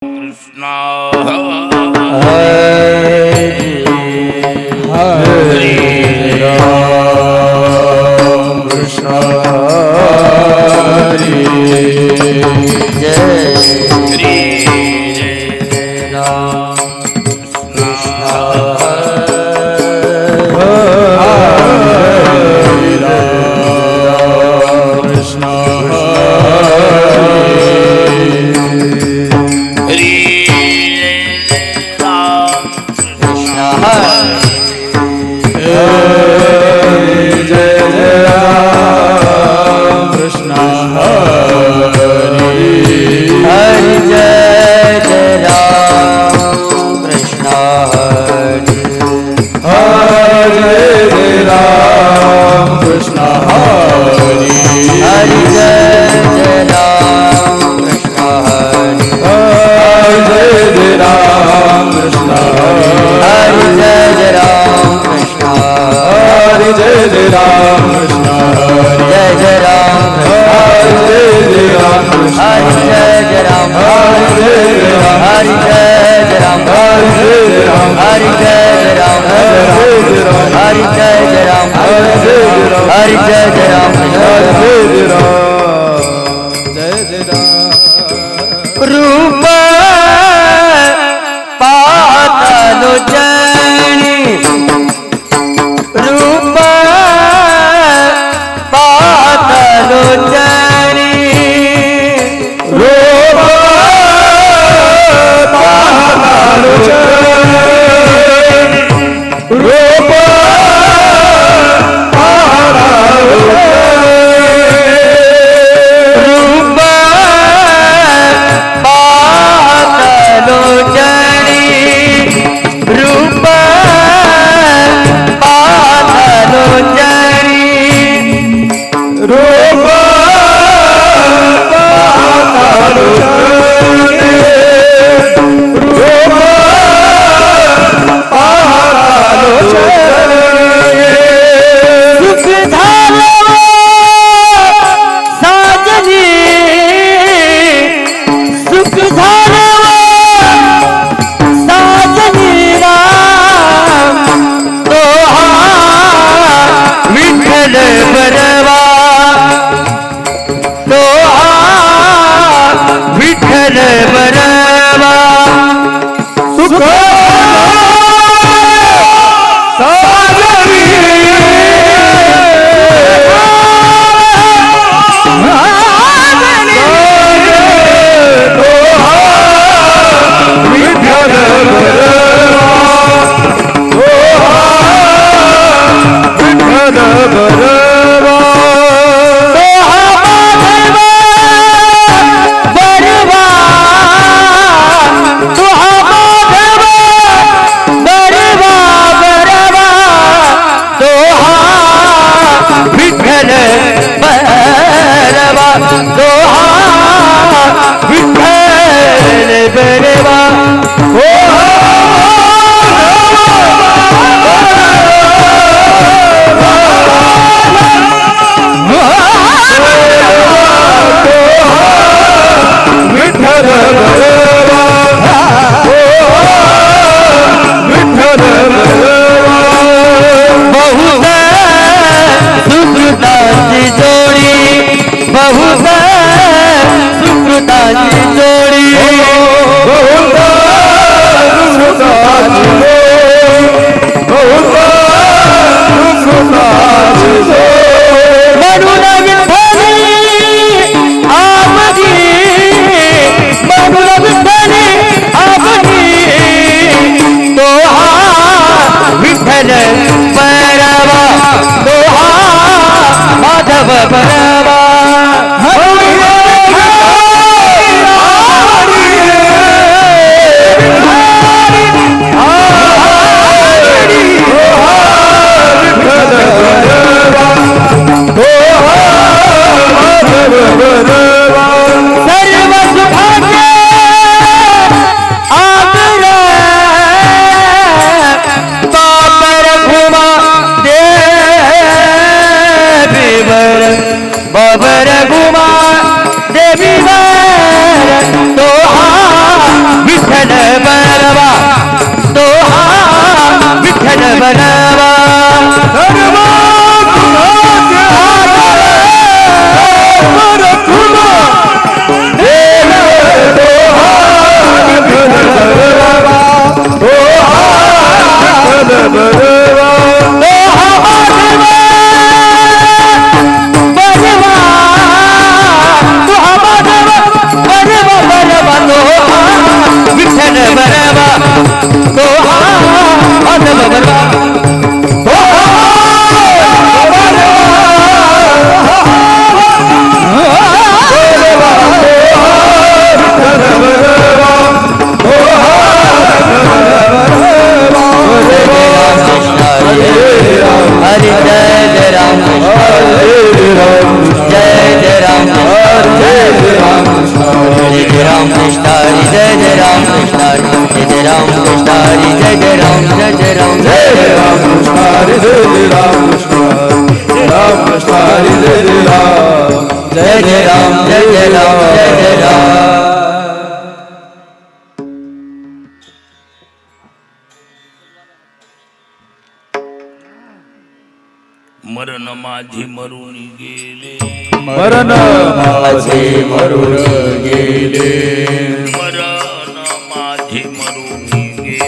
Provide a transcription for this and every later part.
कृष्णा हरे राम कृष्ण हरे जय श्री जय राम कृष्णा हरे राम कृष्ण हरे राम कृष्णा जय जय राम कृष्ण हरे हरि जय जय राम कृष्णा हरि जय जय राम कृष्ण हरे हरि जय जय राम कृष्णा हरि जय जय राम कृष्ण हरि जय जय राम कृष्णा हरे जय जय राम कृष्ण जय जय राम जय जय राम कृष्ण हरि जय जय राम हरि जय जय राम हरि जय जय राम हरि जय जय राम हरि जय जय राम जय जय राम रूप पातलो जनी रूप पातलो जनी रूप पातलो जनी रूप बनवा सर्व गुणाचे आधार तुला देव दोहार भरवा ओ हार भरवा विठ्ठल बरवा तो माधव बरवा हरि जय राम जय जय राम जय राम जय राम कृष्ण हरि जय जय राम कृष्ण जय जय राम कृष्ण हरि जय जय राम जय जय राम जय राम कृष्ण हरि जय राम कृष्ण राम कृष्ण हरि जय राम जय जय राम जय जय राम जय जय राम मरण माझे मरून गेले मरण माझे मरून गेले मरण माझे मरून गेले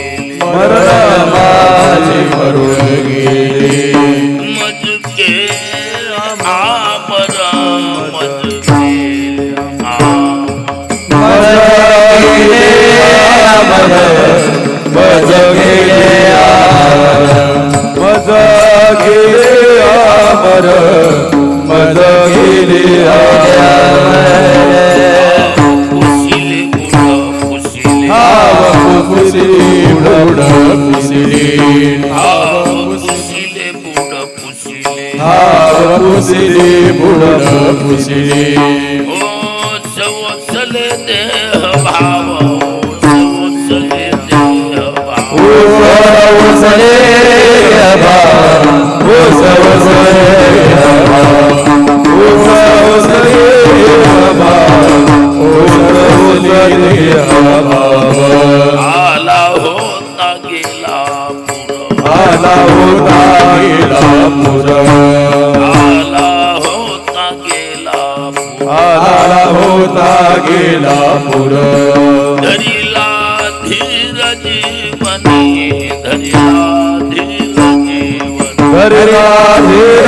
मरण माझे मरून गेले मजके आमर मजके मज गेले मज गेले अमर मज गेले पुसिले पुसिले पुसिले बुड पुसिले पुसिले बुड पुसिले पुसिले बुड पुसिले ओ सवसले देह भाव सवसले देह भाव सवसले आला होता गेला पुर आला होता गेला पुर आला होता गेला पुर आला होता गेला पुर धरिला धीर जीवनी धरिला धीर जीवन धरिला धीर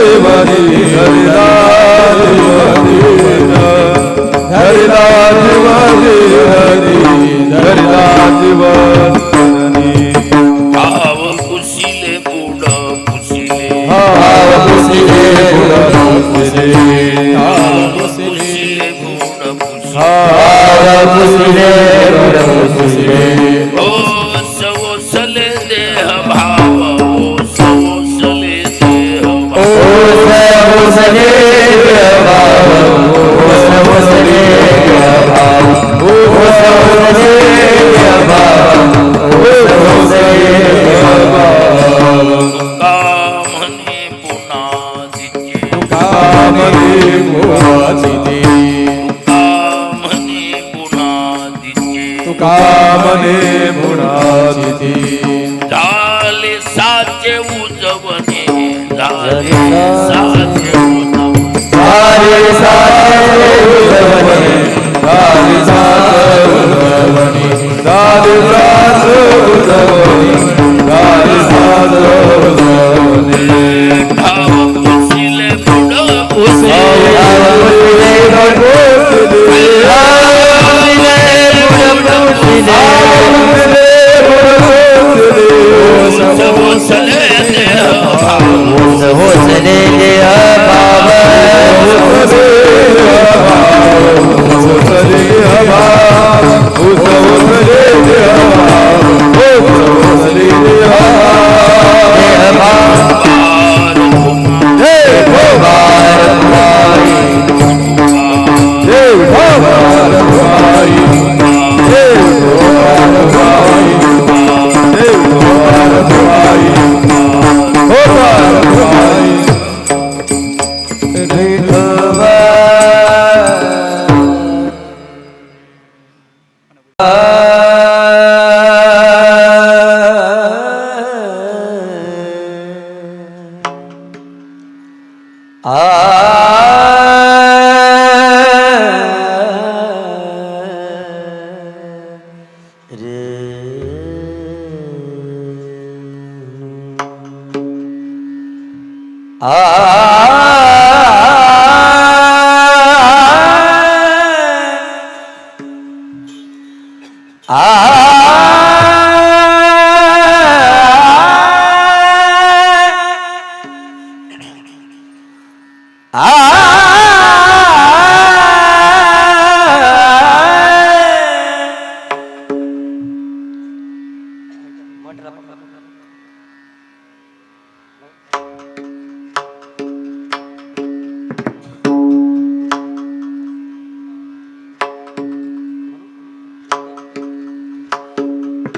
जीवनी धरिला धरिला जीवनी धरिला जीवनी भाव पुसिले बुड पुसिले भाव पुसिले बुड पुसिले पुसिले बुड पुसिले भाव पुसिले बुड पुसिले ओ सवसले देह भाव ओ सवसले देह भाव सवसले भाव सवसले भाव सवसले भाव सवसले भाव कामने पुन्हा दिचे कामने मुळाची कामने पुन्हा दिचे कामने मुळाची झाले साचे उजवणे झाले साचे उजवणे झाले साचे उजवणे झाले साचे उजवणे झाले साचे उजवणे झाले साचे उजवणे भाव पुसिले बुड पुसिले सवसले देह भाव सवसले देह भाव सवसले भाव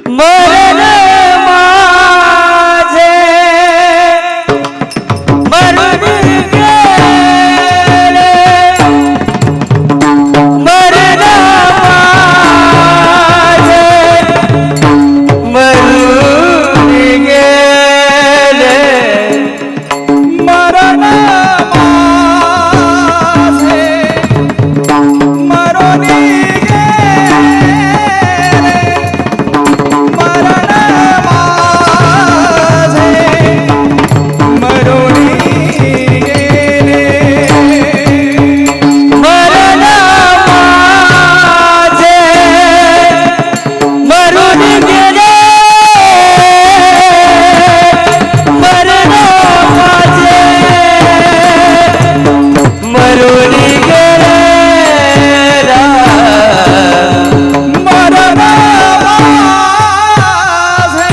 मरण माझे मरून गेले, मरण माझे मरून गेले, मरण माझे मरून गेले, मरण माझे मरून गेले, मरण माझे मरून गेले, मरण माझे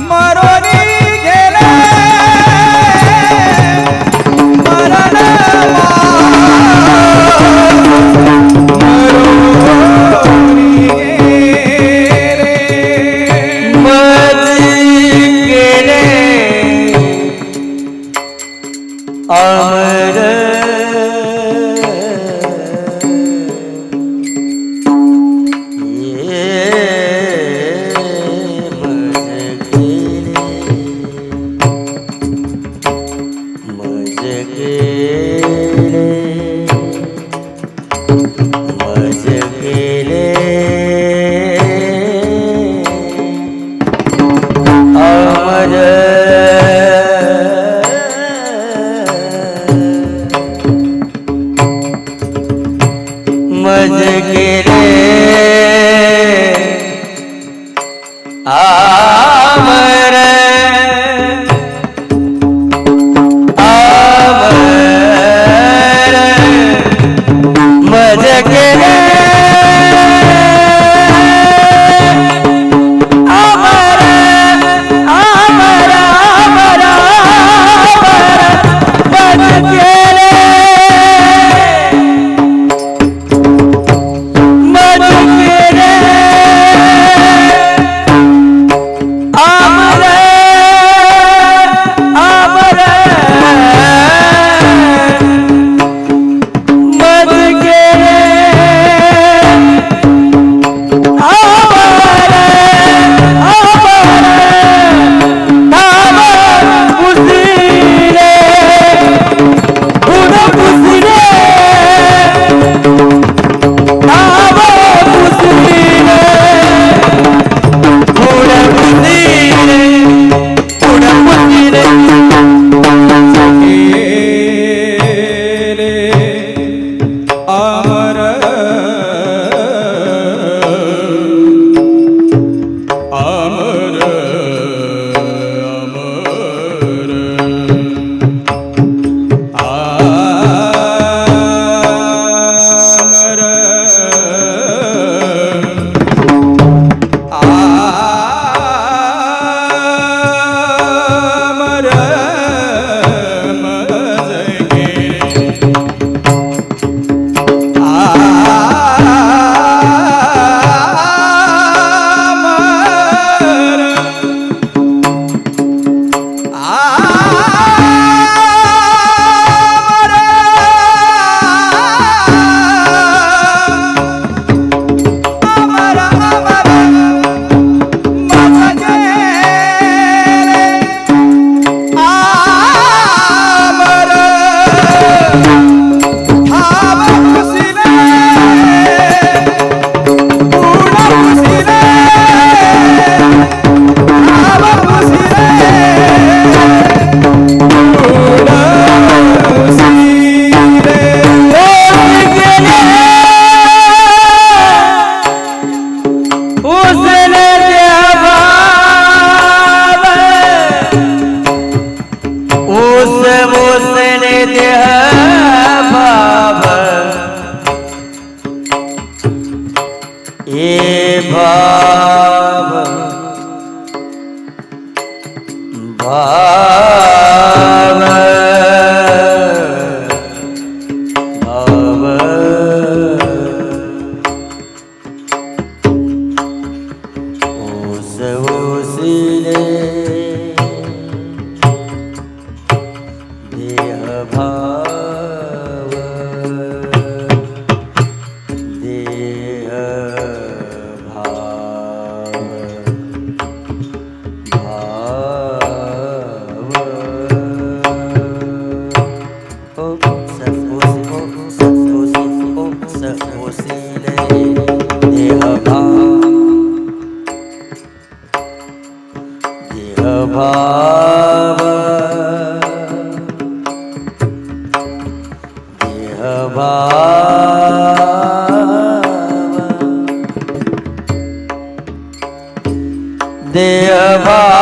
मरून गेले, मरण माझे भाव भाव भाव ओस ओसिले देह भाव देह भाव भाव ओस ओसिले देह भाव देह भाव देह भाव देह भाव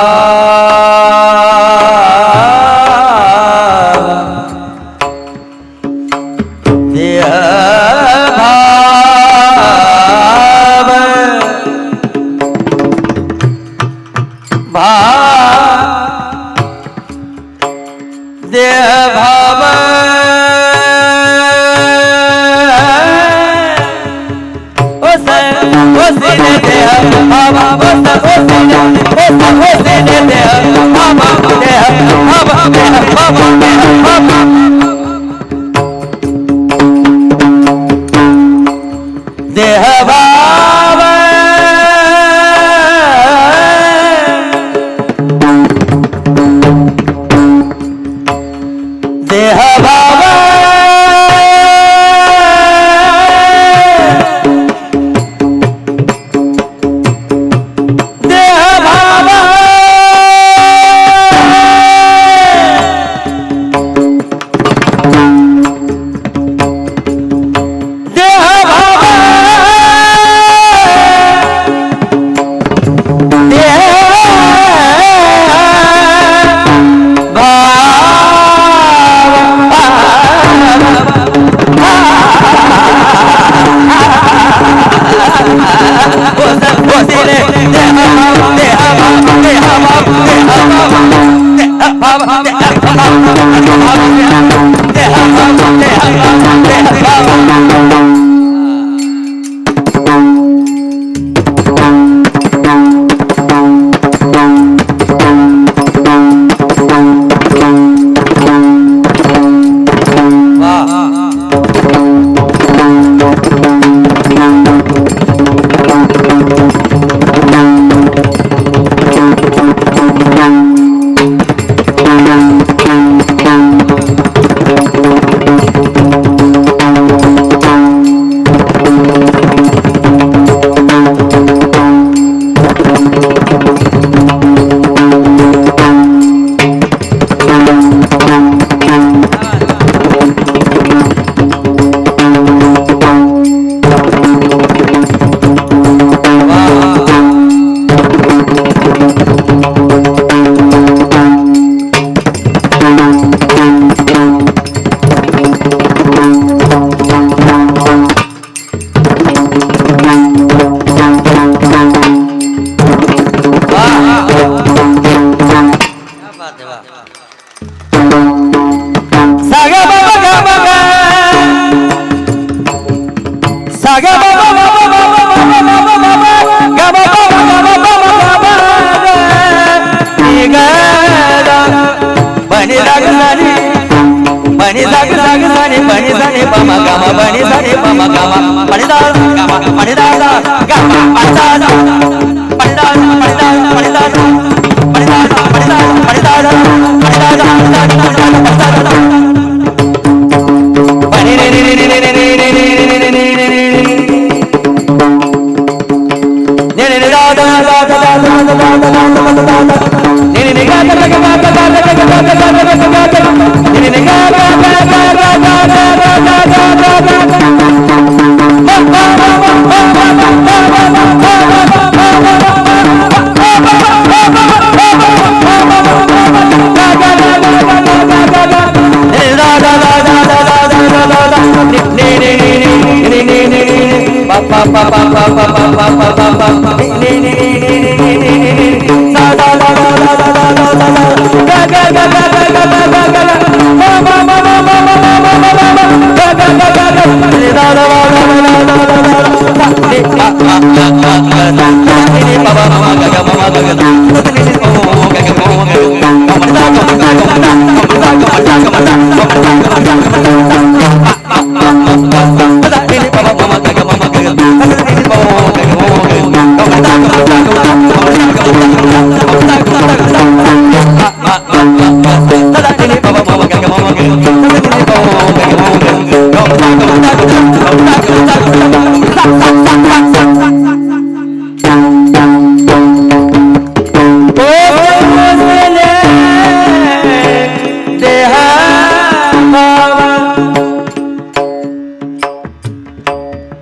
देह भाव देह भाव ओसिले देह भाव ओसिले देह भाव देह भाव देह भाव देह भाव देह भाव देह भाव देह भाव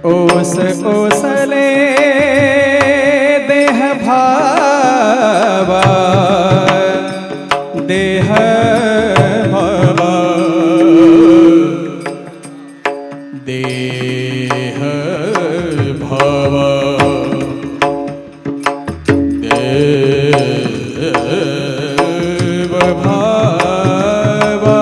ओस ओसले देह भावा देह भावा देह भावा देव भावा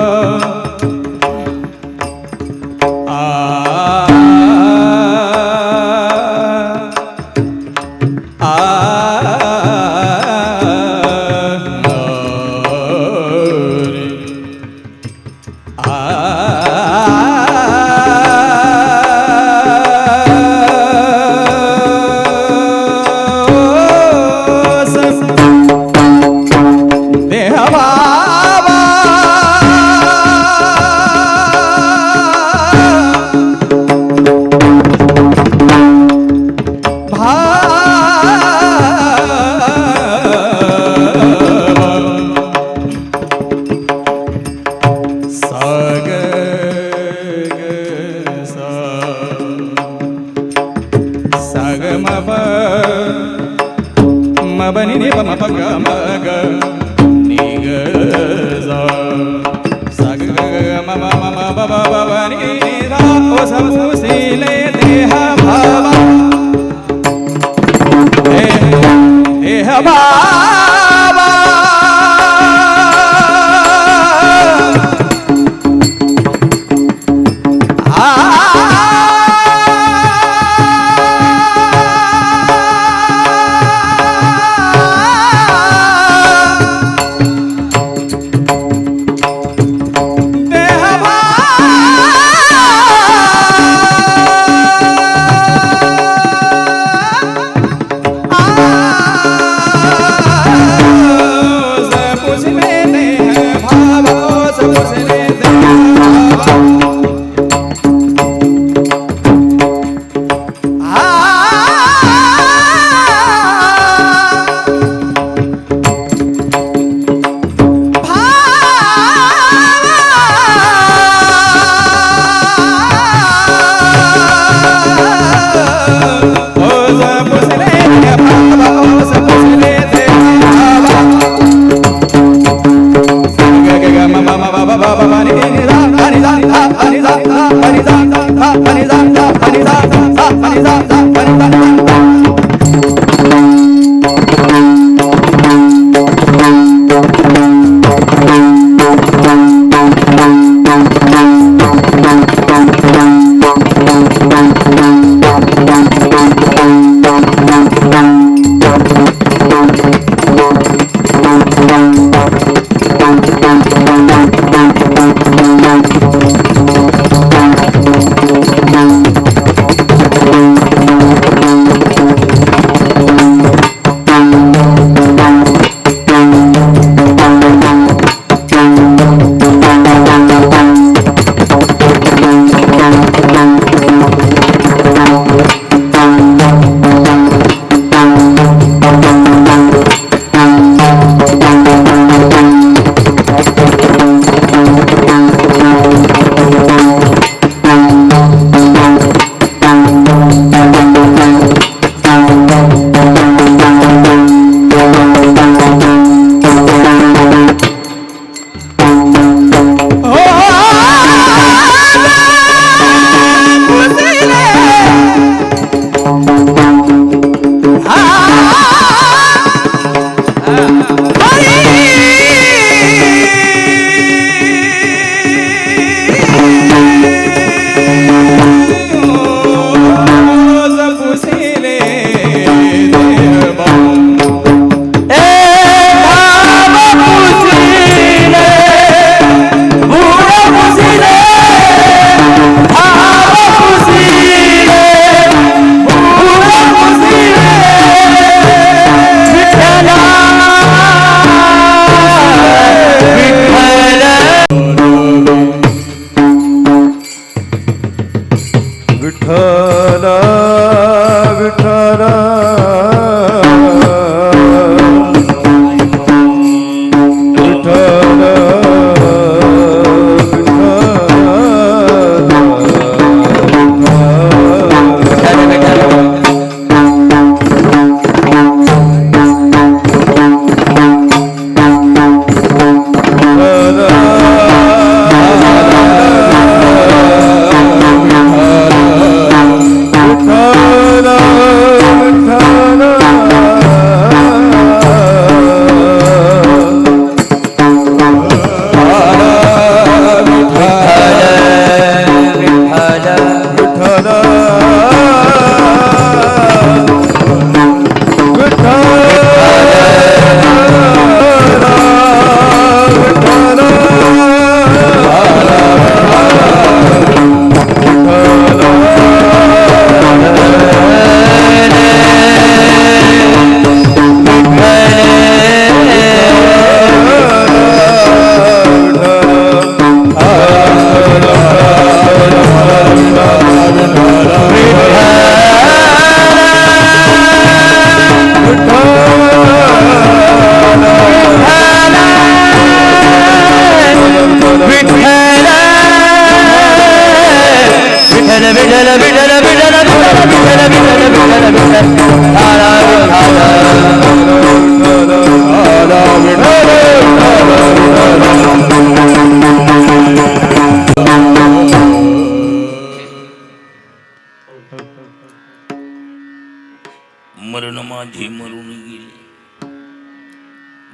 Bani ni ba ma pa ga ma ga ni ga za sa ga ga ma ma ma ma ba ba ba ba ni da o sa mu si le de ha bha ba de ha bha ba मरण माझे मरून गेले,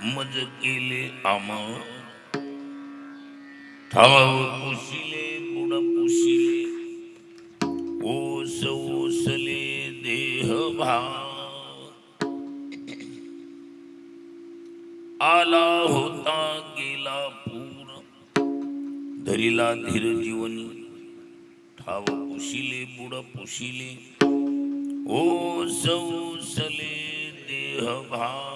मज केले आमाव, ठाव पुशिले बुड पुशिले, ओस ओसले देह भाव, आला होता गेला पूर, धरिला धीर जीवनी, ठाव पुशिले बुड पुशिले, ओस ओसले देह भाव,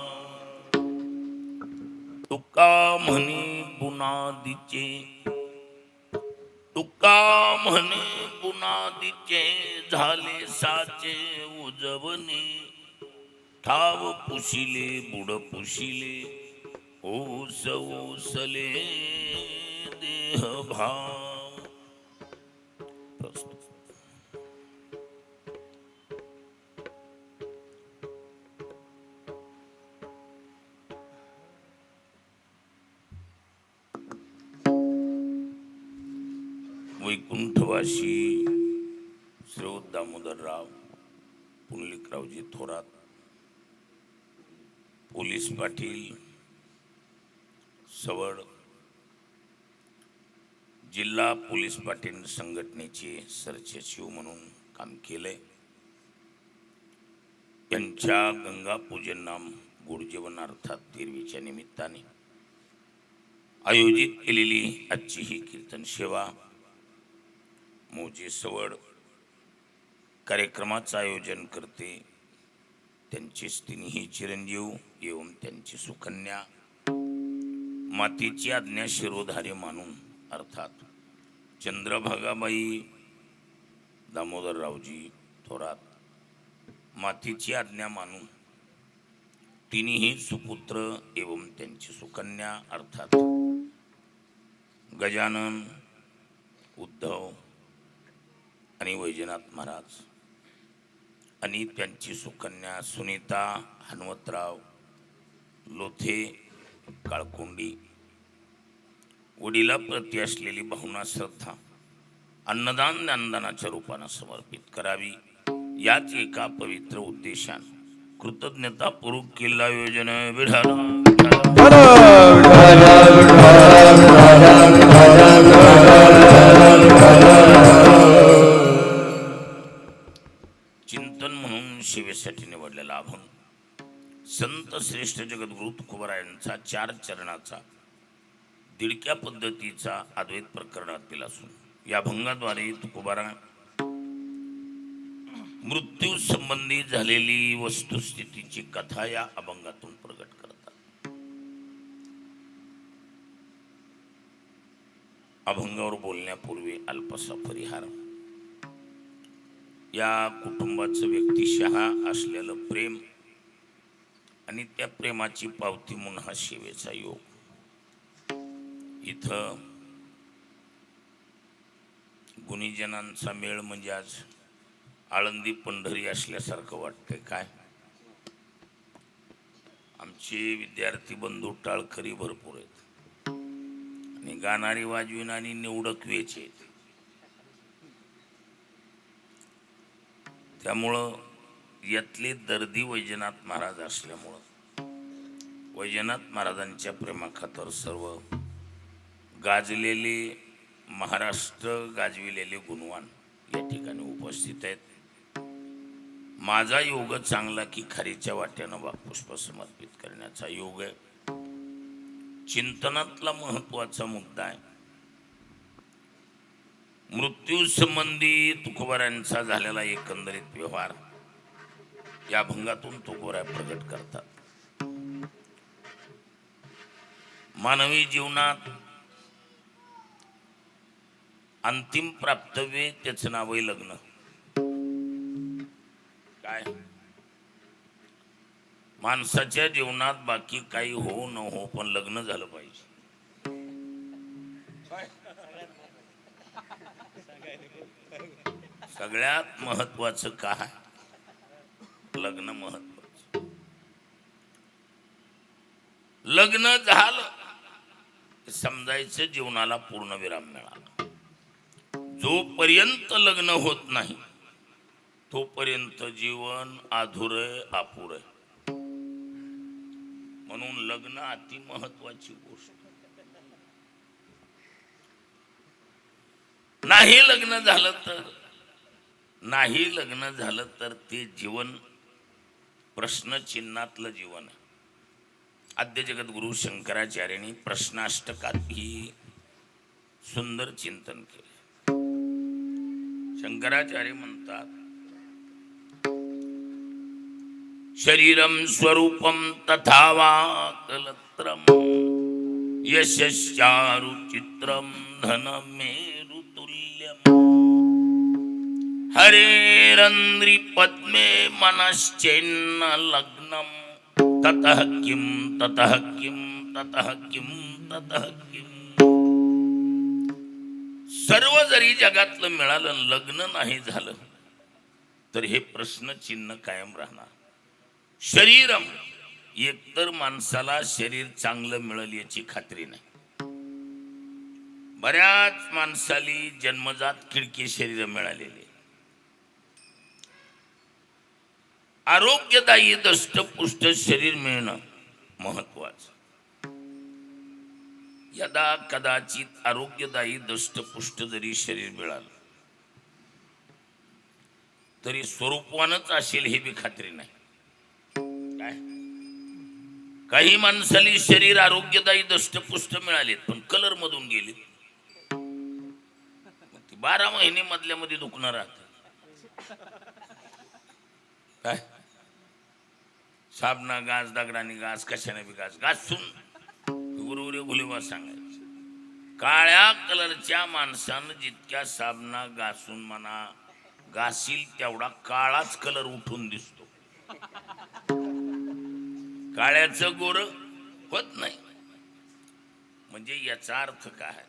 तुका म्हणे पुनादीचे, तुका म्हणे पुनादीचे, झाले साचे उजवणे, ठाव पुशिले बुड पुशिले, ओस ओसले देह भाव. वैकुंठवासी श्री दामोदरराव पुंडलिकरावजी थोरात, पोलीस पाटील सवड, जिल्हा पोलीस पाटील संघटनेचे सरचिटणीस म्हणून काम केले. यांच्या गंगा पूजन नाम गोडजेवन अर्थात तेरवीच्या निमित्ताने आयोजित केलेली आजची ही कीर्तन सेवा मोजे सवड कार्यक्रमाचं आयोजन करते. त्यांचेच तिन्ही चिरंजीव येऊन त्यांची सुकन्या मातीची आज्ञा शिरोधार्य मानून अर्थात चंद्रभागाबाई दामोदररावजी थोरात मातीची आज्ञा मानून तिन्ही सुपुत्र एवं त्यांची सुकन्या अर्थात गजानन, उद्धव आणि वैजनाथ महाराज आणि त्यांची सुकन्या सुनीता हनुमंतराव लोथे काळकोंडी, वडिलाप्रती असलेली भावना श्रद्धा अन्नदान ज्ञानदानाच्या रूपाने समर्पित करावी. याच एका पवित्र उद्देशाने कृतज्ञतापूर्वक केलेलं आयोजन विढाला. चिंतन म्हणून सेवेसाठी निवडलेला अभंग संत श्रेष्ठ जगद्गुरु तुकोबारायांचा 4 चरणाचा दिडक्या पद्धतीचा अद्वैत प्रकरणातील असून या अभंगाद्वारे तुकोबारा मृत्यू संबंधी झालेली वस्तुस्थितीची कथा या अभंगातून प्रकट करतात. अभंगावर बोलण्यापूर्वी अल्पसा परिहार. या कुटुंबाचं व्यक्तिशः असलेलं प्रेम आणि त्या प्रेमाची पावती म्हणून हा सेवेचा योग. इथं गुणीजनांचा मेळ म्हणजे आज आळंदी पंढरी असल्यासारखं वाटतंय. काय आमचे विद्यार्थी बंधू टाळकरी भरपूर आहेत आणि गाणारी वाजविणारी निवडक वेच आहेत. त्यामुळं यातले दर्दी वैजनाथ महाराज असल्यामुळं वैजनाथ महाराजांच्या प्रेमाखातर सर्व गाजलेले महाराष्ट्र गाजविलेले गुणवान या ठिकाणी उपस्थित आहेत. माझा योग चांगला की खारीच्या वाट्यानं पुष्प समर्पित करण्याचा योग आहे. चिंतनातला महत्वाचा मुद्दा आहे. मृत्यू संबंधी तुकोबारांचा झालेला एकंदरीत व्यवहार या भंगातून तुकोबारा प्रगट करतात. मानवी जीवनात अंतिम प्राप्तव्य त्याचं नाव आहे लग्न. काय माणसाच्या जीवनात बाकी काही हो न हो पण लग्न झालं पाहिजे. सगळ्यात महत्वाचं काय लग्न महत्वाचं. लग्न झालं समजायचं जीवनाला पूर्ण विराम मिळाला. जोपर्यंत लग्न होत नाही तोपर्यंत जीवन अधुरय अपुरय. म्हणून लग्न अति महत्वाची गोष्ट. नाही लग्न झालं तर ते जीवन प्रश्नचिन्हातलं जीवन आहे. आद्य जगद्गुरु शंकराचार्यांनी प्रश्नाष्टकात ही सुंदर चिंतन केले. शंकराचार्य म्हणतात शरीरम स्वरूपम तथा वा कलत्रम यशश्चारु चित्रम धनमेरुतुल्यम हरेरंद्रि पद्मे मनश्चेन्न लग्नम ततः किम ततः किम ततः किम ततः किम. सर्व जरी जगातलं मिळालं लग्न नाही झालं तर हे प्रश्नचिन्ह कायम राहणार. शरीरम एकतर माणसाला शरीर चांगलं मिळेल याची खात्री नाही. बऱ्याच माणसाली जन्मजात खिडकी शरीर मिळालेले. आरोग्यदायी दष्टपुष्ट शरीर मिळणं महत्वाचं. यदा कदाचित आरोग्यदायी दष्टपुष्ट जरी शरीर मिळालं तरी स्वरूपवानच असेल हे बी खात्री नाही. काय काही माणसाली शरीर आरोग्यदायी दष्टपुष्ट मिळालेत पण कलर मधून गेले. 12 महिने मधल्या मध्ये दुखणं राहत. काय साबणा गाज दगडाने गाज कशाने बी गाज घासून गुरुवरे गुलेबा सांगायचं. काळ्या कलरच्या माणसानं जितक्या साबणा घासून म्हणा घासील तेवढा काळाच कलर उठून दिसतो. काळ्याचं गोर होत नाही. म्हणजे याचा अर्थ काय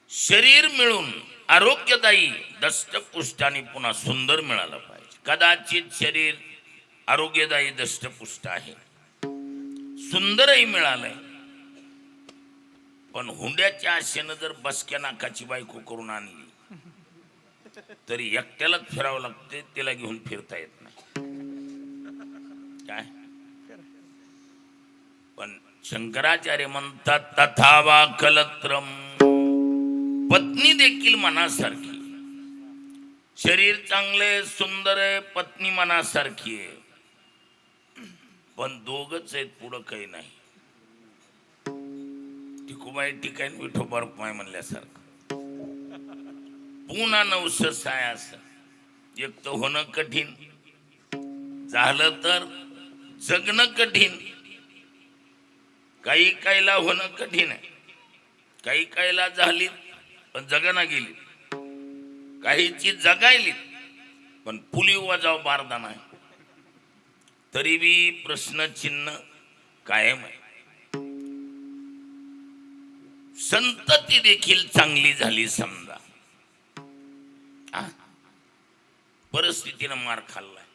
शरीर मिळून आरोग्यदायी दष्टपुष्ट आणि पुन्हा सुंदर मिळालं पाहिजे. कदाचित शरीर आरोग्यदायी दष्टपुष्ट आहे सुंदरही मिळालंय पण हुंड्याच्या आशेनं जर बसक्या नाकाची बायको करून आणली तरी एकट्यालाच फिरावं लागते. तिला घेऊन फिरता येत नाही. काय पण शंकराचार्य म्हणतात तथा वा कलत्रम. पत्नी देखील मनासारखी. शरीर चांगले सुंदर आहे पत्नी मनासारखी आहे पण दोघच आहेत पुढं काही नाही. टिकूबाई टिकाय विठोबा रुक्माई म्हणल्यासारखं. पुन्हा नवस सायास. एक तर होणं कठीण झालं तर जगणं कठीण. काही काहीला होणं कठीण आहे. काही काहीला झाली पण जगना गेली. काहीची जगायली पण पुली वाजाव बारदा नाही तरी बी प्रश्नचिन्ह कायम आहे. संतती देखील चांगली झाली समजा, परिस्थितीनं मार खाल्लाय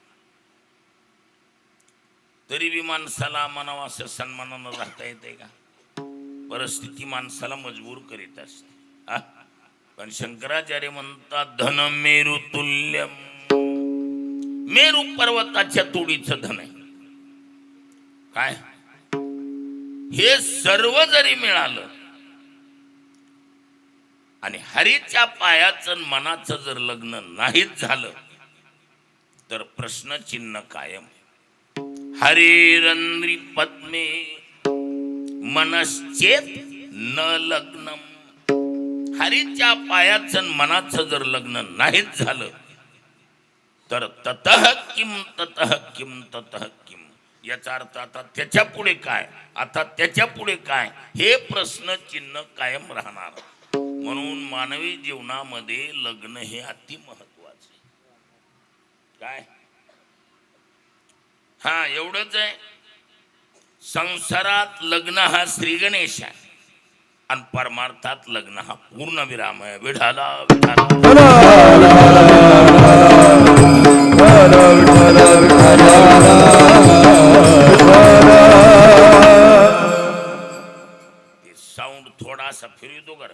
तरी बी माणसाला म्हणावं असं सन्मानानं राहता येते का? परिस्थिती माणसाला मजबूर करीत असते. पण शंकराचार्य म्हणतात धन मेरू तुल्य, मेरू पर्वताच्या तोडीचं धन आहे. काय हे सर्व जरी मिळालं आणि हरीच्या पायाचं मनाचं जर लग्न नाहीच झालं तर प्रश्नचिन्ह कायम. हरिरंद्री पद्मे मनश्चेत न लग्नम. हरीच्या पायाचं मनाचं जर लग्न नाहीच झालं तर ततः किम ततः किम ततः किम. याचा अर्थ आता त्याच्या पुढे काय, आता त्याच्या पुढे काय, हे प्रश्नचिन्ह कायम राहणार. म्हणून मानवी जीवनामध्ये लग्न हे अति महत्वाचे. काय हा एवढंच आहे. संसारात लग्न हा श्री गणेश आहे आणि परमार्थात लग्न हा पूर्ण विराम आहे. विठाला साऊंड थोडासा फिरवतो कर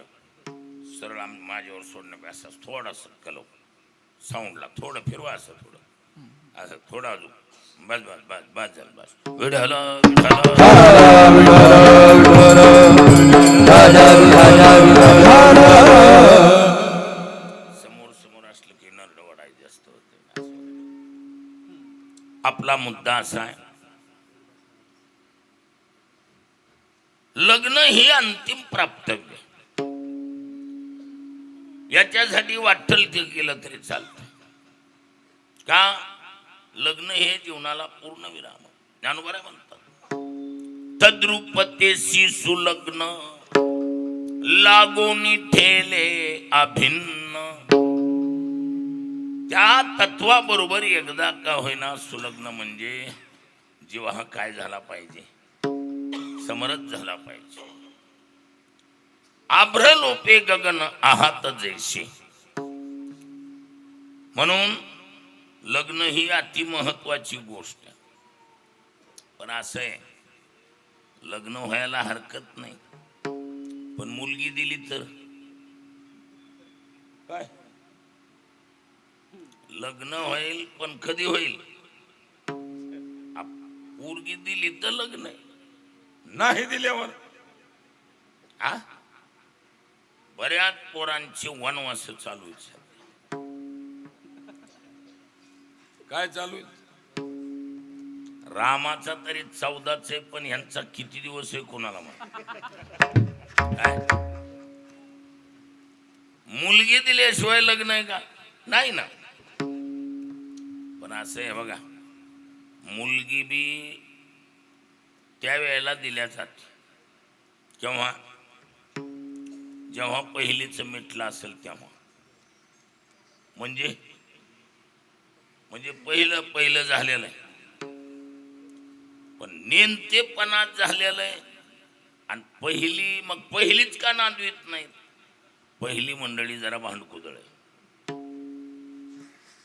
सरळ माझ्यावर सोडण्यापेक्षा थोडासा कलो साऊंडला थोडं फिरवा, असं थोडं असं थोडा अजून बस बस बस बस झालं बस. विठाला समोर समोर असलं की नरड वडायचे असतं. आपला मुद्दा असा आहे, लग्न हे अंतिम प्राप्तव्य. याच्यासाठी वाटल ते केलं तरी चालतं. का लग्न हे जीवनाला पूर्ण विराम. ज्ञानोबा म्हणतात तद्रुपतेशी सुलग्न लागोनी ठेले अभिन्न. त्या तत्वाबरोबर एकदा का होईना सुलग्न म्हणजे जीव हा काय झाला पाहिजे, समरस झाला पाहिजे. आभ्र लोपे गगन आहात जैसे. म्हणून लग्न ही अति महत्वाची गोष्ट आहे. पण असं आहे, लग्न व्हायला हरकत नाही पण मुलगी दिली तर काय? लग्न होईल पण कधी होईल? मुलगी दिली तर लग्न आहे, नाही दिल्यावर बऱ्याच पोरांचे वनवास चालू आहे. काय चालू आहे? रामाचा तरी 14च आहे पण ह्यांचा किती दिवस आहे कोणाला माहिती. मुलगी दिल्याशिवाय लग्न आहे का? नाही ना. पण असं आहे बघा, मुलगी बी त्यावेळेला दिल्या जाते केव्हा, जेव्हा पहिलीच मिटलं असेल तेव्हा. म्हणजे पहिलं झालेलं आहे पण नेमतेपणात झालेलं आहे. आणि पहिलीच का नांदवीत नाही? पहिली मंडळी जरा भांडकुदळ आहे.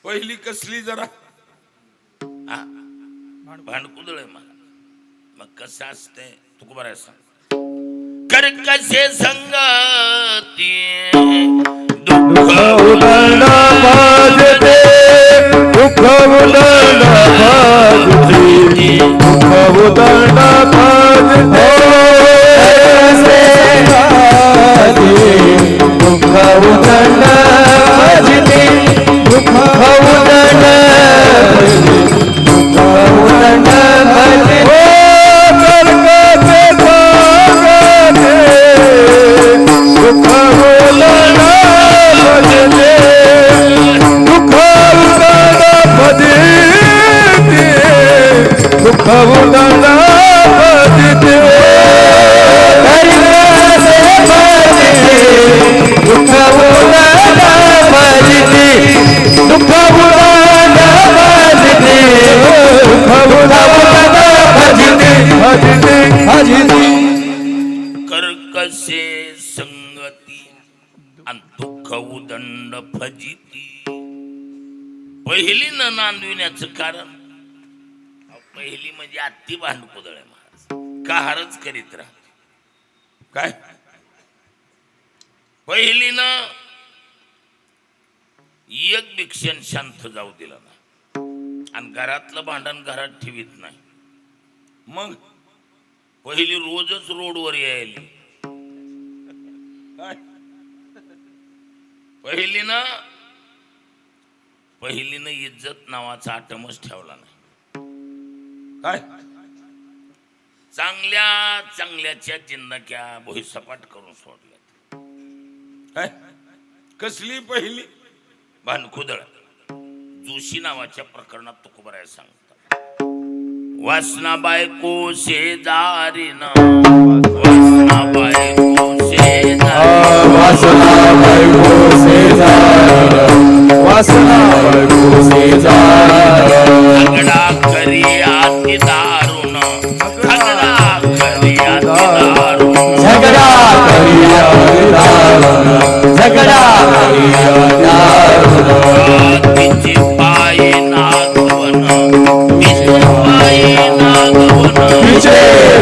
पहिली कसली जरा भांडकुदळ आहे. मग कसं असतंय तुकोबाराय सांग, कर कसे संगती दुःख उदंड बाजते, दुःख उदंड बाजते, दुःख उदंड बाजते, दुःख उदंड बाजते, दुःख उदंड दुःख तोंड फजिती. पहिलीनं नांदविण्याचं कारण पहिली म्हणजे अति भांडकुदळ आहे महाराज, कहारच करीत राहते. काय पहिलीनं एक बी क्षण शांत जाऊ दिला ना, आणि घरातलं भांडण घरात ठेवीत नाही. मग पहिली रोजच रोडवर यायली. पहिलीनं इज्जत नावाचा आटमच ठेवला नाही. काय चांगल्या चांगल्याच्या जिंदग्या भुईसपाट करून सोडल्यात. काय कसली पहिली भानकुदळ. जोशी नावाच्या प्रकरणात तुकोबाराय सांगतात, वासना बायको शेजारीन, वासना बायको शेजारी, वासना बायको शेजारी, वासना बायको शेजारी, झगडा करी अति दारुण, झगडा करी अति दारुण, झगडा करिया दारुण, झगडा करिया दारुण, तिचे पाय नागवन, तिचे पाय नागवन, तिचे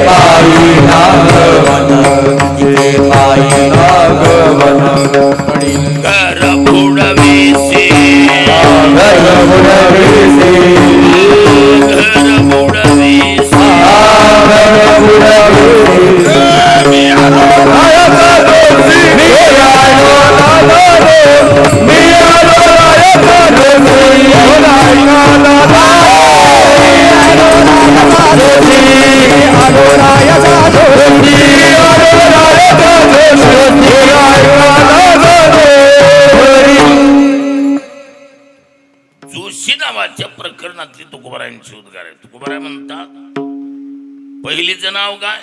पायी नागवन, तिचे पायी नागवन, घर बुडविसे, घर बुडविसे, घर बुडविसे, घर बुडविसे, मी आलो रायका दोषी, मी आलो रायका दोषी, मी आलो रायका दोषी, आलो रायका दोषी, आलो रायका दोषी, जोशी नावाच्या प्रकरणातली तुकोबारायांची उद्गार आहे. तुकोबाराय म्हणतात, पहिलीचं नाव काय?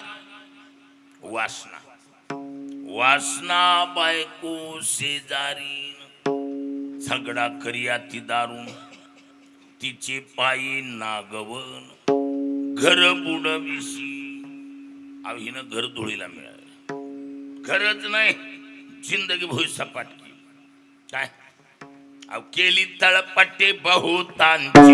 वासना. वासना बायको शेजारी, झगडा करिया ती दारुण, तिचे पायी नागवन, घर बुडविशी. हिनं घर धुळीला मिळालं. घरच नाही, जिंदगी भुईसपाट केली. काय केली तळपटे बहुतांची,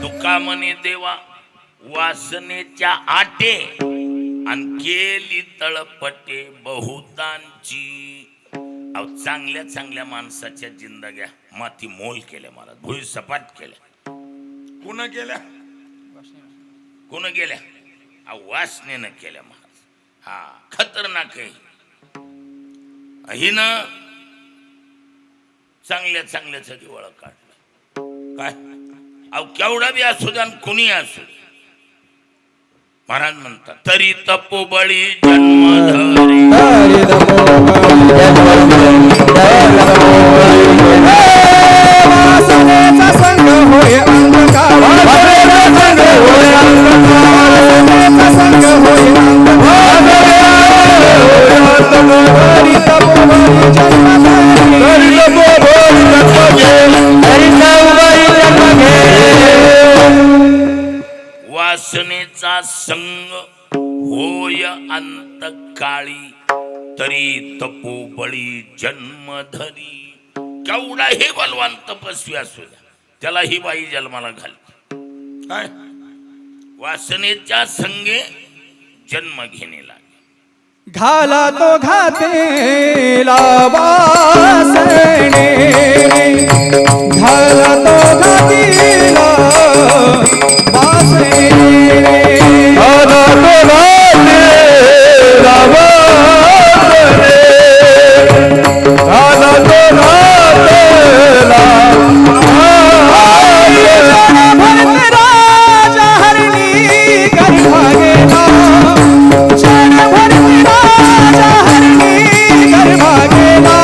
दुकामने देवा वासनेच्या आटे, आणि केली तळपटे बहुतांची. चांगल्या चांगल्या माणसाच्या जिंदग्या माती मोल केल्या महाराज, भुईसपाट केल्या. कुणा केल्या? कुणा केल्या? वासनेनं केल्या महाराज. हा खतरनाक आहे. हिनं चांगल्या चांगल्याचं दिवाळ काढलं. काय केवढा बी असू द्या, कुणी असू दे. महाराज म्हणतात, तरी तपोबळी जन्मधरी, वासनेचा संग होय अंधकार, वासनेचा संग होय अंधकार, वासनेचा संग होय अंधकार, तरी तपोबळी जन्मधरी, तरी तपोबळी जन्मधरी, तरी तपोबळी जन्मधरी. वासनेचा संग होय अंतकाळी, तरी तपोबळी जन्मधरी. केवढा हे बलवान तपस्वी असू द्या, त्याला ही बाई जन्माला घालते. काय वासनेच्या संगे जन्म घेणे लागे. घाला तो घातेला वासने, घाला तो घातीला वासने, घाला तो घातेला वासने, घाला तो घातेला भरत राजा हरणी गर्भा गेला, क्षण भरत राजा हरणी गर्भा गेला.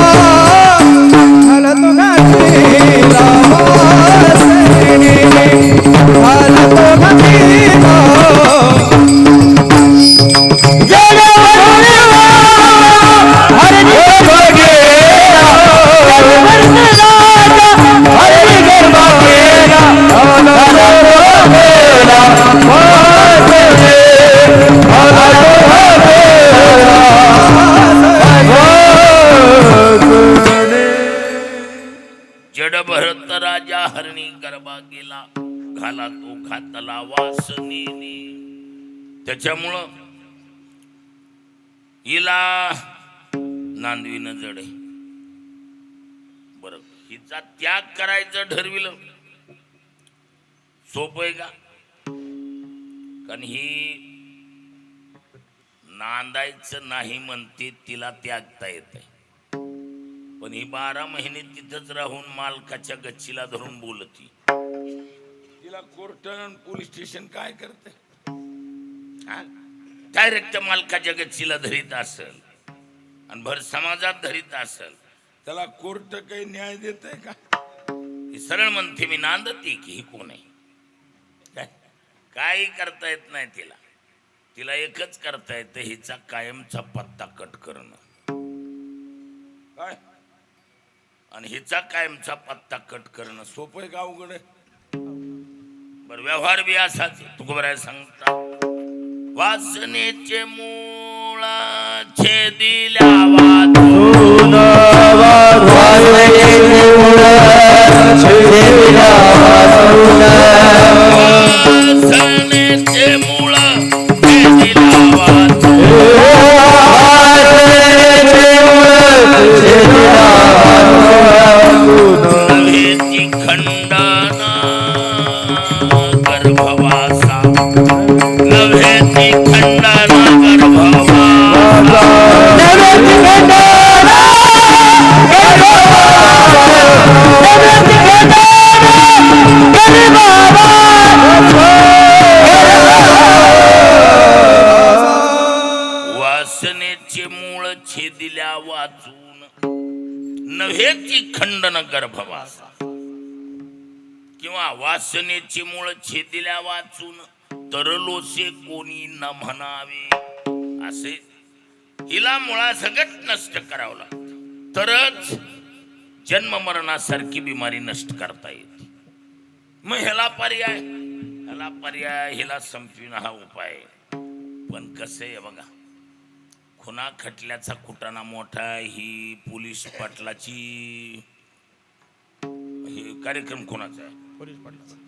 हरणी गरबा गेला, घाला तो घातला वासनेने. त्याच्यामुळं हिला नांदविणं जड आहे. बरं, हिचा त्याग करायचं ठरविलं, सोपं आहे का? कारण ही नांदायचं नाही म्हणते, तिला त्यागता येत. पण ही 12 महिने तिथंच राहून मालकाच्या गच्चीला धरून बोलती. तिला कोर्ट पोलीस स्टेशन काय करते? डायरेक्ट मालकाच्या गच्चीला धरीत असेल आणि भर समाजात धरीत असेल, त्याला कोर्ट काही न्याय देत आहे का? ही सरळ म्हणते मी नांदती की ही कोण आहे. काही करता येत नाही तिला. तिला एकच करता येतं, हिचा कायमचा पत्ता कट करणं. काय? आणि हिचा कायमचा पत्ता कट करणं सोपं आहे का अवघड आहे? बर, व्यवहार बी असाच. तुकोबराय सांगता, वासनेचे मूळ छेदिल्या वाचून, वासनेचे मूळ छेदिल्या वाचून, वासनेचे मूळ छेदिल्या वाचून, वासनेचे मूळ छेदिल्या वाचून, नव्हेची खंडना गर्भवासा, नव्हेची खंडना गर्भवासा, वासनेचे मूळ छेदिल्या वाचून, नव्हेची खंडन गर्भवासा. किंवा वासनेची मूळ छेदिल्या वाचून, तरलोसे कोणी न म्हणावे. असे हिला मुळासकट नष्ट करावं लागतं, तरच जन्म मरणासारखी बिमारी नष्ट करता येते. मग ह्याला पर्याय हिला संपविणं हा उपाय. पण कसं आहे बघा, खुना खटल्याचा कुटाणा मोठा. ही पोलीस पाटलाची हे कार्यक्रम कोणाचा आहे?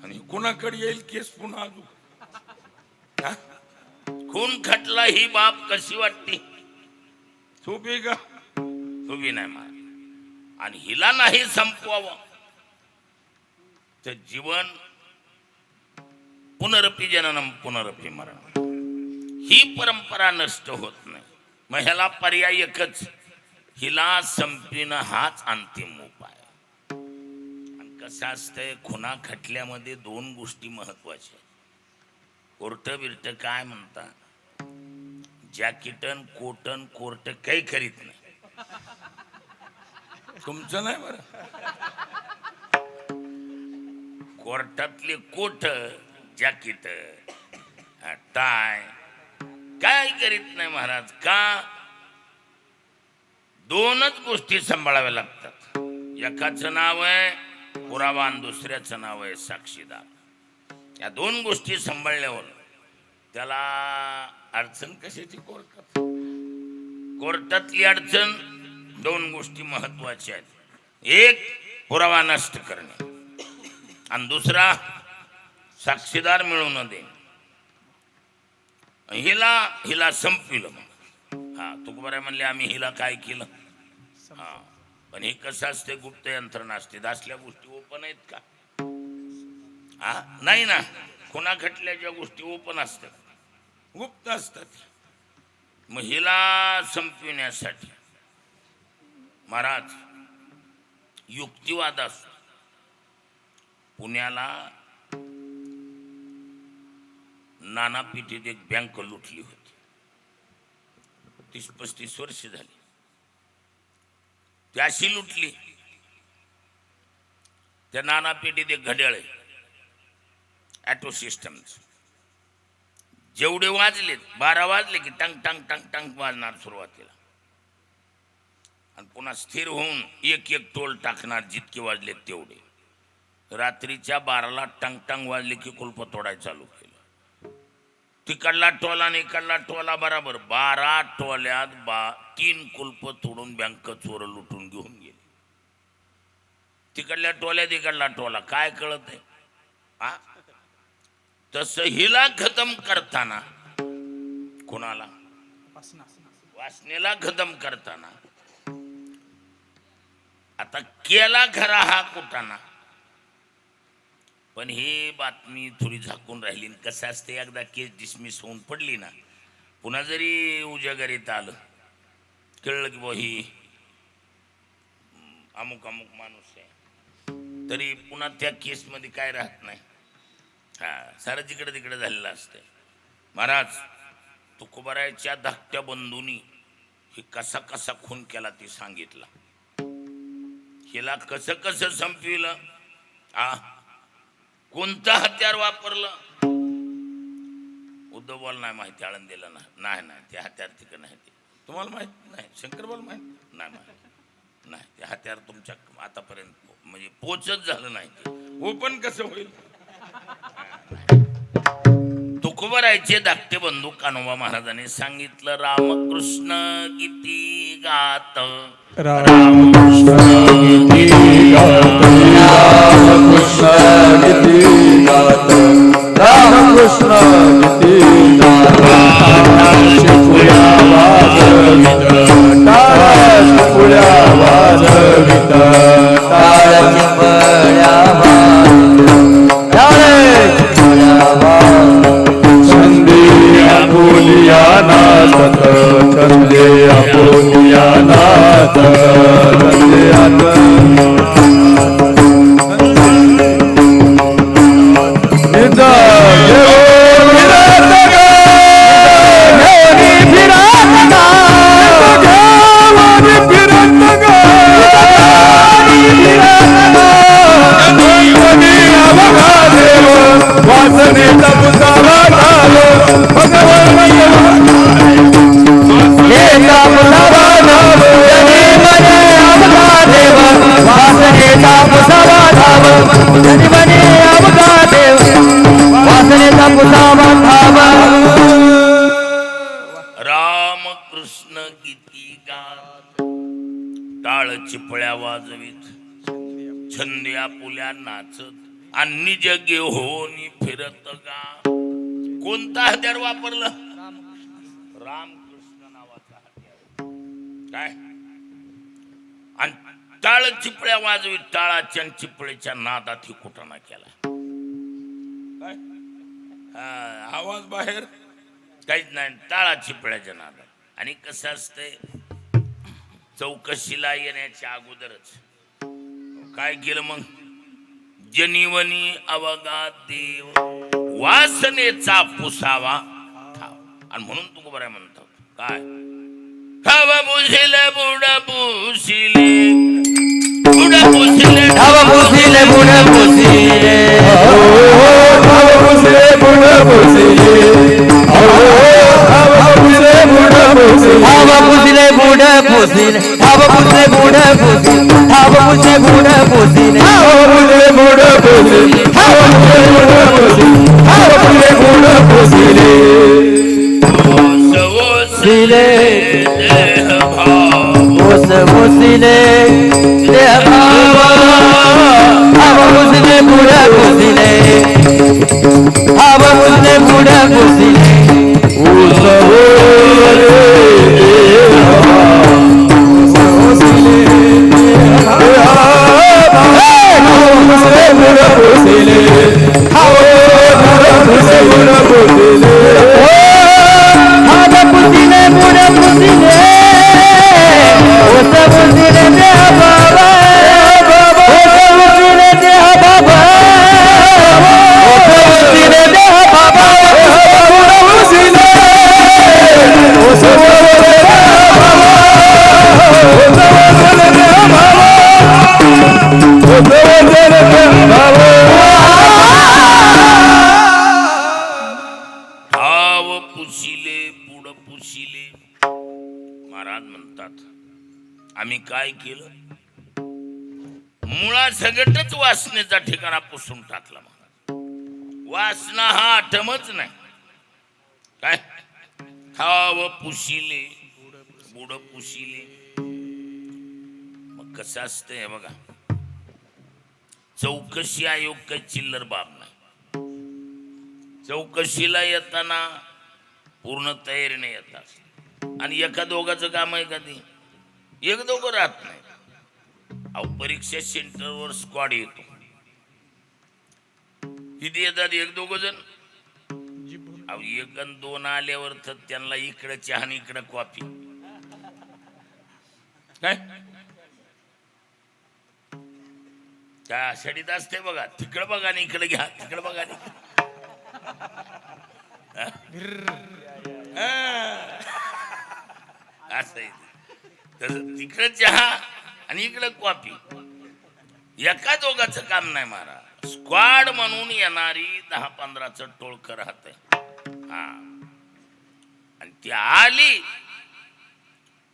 आणि कोणाकडे येईल केस पुन्हा अजून? हा? खून खटला ही बाब कशी वाटते? सोपी आहे का? उभी नाही मार. आणि हिला नाही संपवावं तर जीवन पुनरपी जननम पुनरपी मरण ही परंपरा नष्ट होत नाही. मग ह्याला पर्याय एकच, हिला संपविणं हाच अंतिम उपाय. आणि कसं असतंय, खुना खटल्यामध्ये 2 गोष्टी महत्वाच्या. कोर्ट बिर्ट काय म्हणता, जॅकेटन कोटन कोर्ट काही करीत नाही. तुमचं नाही बरं. कोर्टातले कोट जॅकेट टाय काय करीत नाही महाराज. का? 2च गोष्टी सांभाळाव्या लागतात. एकाचं नाव आहे पुरावा आणि दुसऱ्याचं नाव आहे साक्षीदार. या 2 गोष्टी सांभाळल्यावर त्याला अडचण कशाची? कोर्टातली अडचण 2 गोष्टी महत्वाच्या आहेत. एक, पुरावा नष्ट करणे आणि दुसरा साक्षीदार मिळवून देणे. हिला संपविलं. हा, तुकोबाराय म्हणले आम्ही हिला काय केलं. हा, पण हे कसं असते, गुप्त यंत्रणा असते. असल्या गोष्टी ओपन आहेत का? हा, नाही ना. खुना खटल्याच्या गोष्टी ओपन असतात, गुप्त असतात. मग हिला संपविण्यासाठी महाराज युक्तिवाद असतो. पुण्याला नाना पेठेत एक बँक लुटली होती. 30-35 वर्ष झाली. ती अशी लुटली, त्या नाना पेठेत एक घड्याळ आहे ॲटो सिस्टमचं. जेवढे वाजलेत, 12 वाजले की टंग टंग टंग टंग वाजणार सुरुवातीला, आणि पुन्हा स्थिर होऊन एक एक टोल टाकणार जितके वाजलेत तेवढे. रात्रीच्या 12ला टंग टंग वाजले की कुलप तोडायला चालू केलं. तिकडला टोला आणि इकडला टोला बराबर 12 टोल्यात 3 कुलप तोडून बँक चोर लुटून घेऊन गेले. तिकडल्या टोल्या तिकडला टोला काय कळत आहे हा तसं हिला खतम करताना कोणाला वासनेला खतम करताना आता केला खरा हा कुटाणा पण ही बातमी थोडी झाकून राहिली कसं असते एकदा केस डिसमिस होऊन पडली ना पुन्हा जरी उजागरीत आलं कळलं की बा ही अमुक अमुक माणूस आहे तरी पुन्हा त्या केसमध्ये काय राहत नाही हा सारं जिकडे तिकडे झालेलं असतंय महाराज तुकोबारायच्या धाकट्या बंधूंनी हे कसा कसा खून केला ते सांगितलं हिला कसं कसं संपविलं आ कोणतं हत्यार वापरलं उद्धवबाल नाही माहिती आळंदीला नाही नाही ते हत्यार तिकडं नाही ते तुम्हाला माहित नाही शंकरबाल माहित नाही माहित नाही ते हत्यार तुमच्या आतापर्यंत म्हणजे पोचच झालं नाही ते ओपन कसं होईल तुकोबारायचे धाकटे बंधू कान्होबा महाराजांनी सांगितलं रामकृष्ण गीती गात रामकृष्ण गीती गात रामकृष्ण गीती गात रामकृष्ण गीती गात शिपुया वाजवित टाळ शिपुया वाजवित टाळ चिपळ्या वाजवित छंदे आपुलिया नाचत छंदे आपुलिया नाचत छंदे रामकृष्ण गीती गात टाळ चिपळ्या वाजवीत छंदे आपुल्या नाचत आणि जगे होनी फिरत गा कोणता हत्यार वापरलं रामकृष्ण नावाचा हत्यार काय आणि टाळ चिपळ्या वाजवीत टाळाच्या आणि चिपळेच्या नादात ही कुटाणा केला काय आवाज बाहेर काहीच नाही टाळा चिपळ्याच्या नादात आणि कसं असतंय चौकशीला येण्याच्या अगोदरच काय केलं मग जनिवनी अवघा देव वासनेचा पुसावा आणि म्हणून तू बरं म्हणतो काय खावा पुसिले बुड पुसिले बुड पुसिले धाव पुसिले बुड पुसिले धाव पुसिले बुड पुसिले धाव पुसिले बुड पुसिले धाव पुसिले बुड पुसिले धाव पुसिले बुड पुसिले धाव पुसिले बुड पुसिले धाव पुसिले बुड पुसिले धाव पुसिले बुड पुसिले सिले देह भाव ओस पुसिले देह भाव धाव पुसिले बुड पुसिले धाव पुसिले बुड पुसिले महाराज म्हणतात आम्ही काय केलं मुळा सगटच वासनेचा ठिकाणा पुसून टाकला वासना हा आठमच नाही काय खाव पुशिले बुड पुशिले मग कसं असतंय बघा चौकशी आयोग काही चिल्लर बाब नाही. चौकशीला येताना पूर्ण तयारीने येतात आणि एका दोघाचं काम आहे कधी एक दोघं राहत नाही. अहो परीक्षा सेंटरवर स्क्वॉड येतो. किती येतात एक दोघ जण. अहो एक आणि दोन आल्यावर तर त्यांना इकडे चहा आणि इकडे कॉफी. काय त्या शाळेत असते बघा. तिकडं बघा आणि इकडे घ्या, तिकडे बघा आणि असं तिकडे चहा आणि इकडे कॉफी. एका दोघाचं काम नाही मारा. स्क्वॉड म्हणून येणारी 10-15चं टोळकं राहत. हा आणि ती आली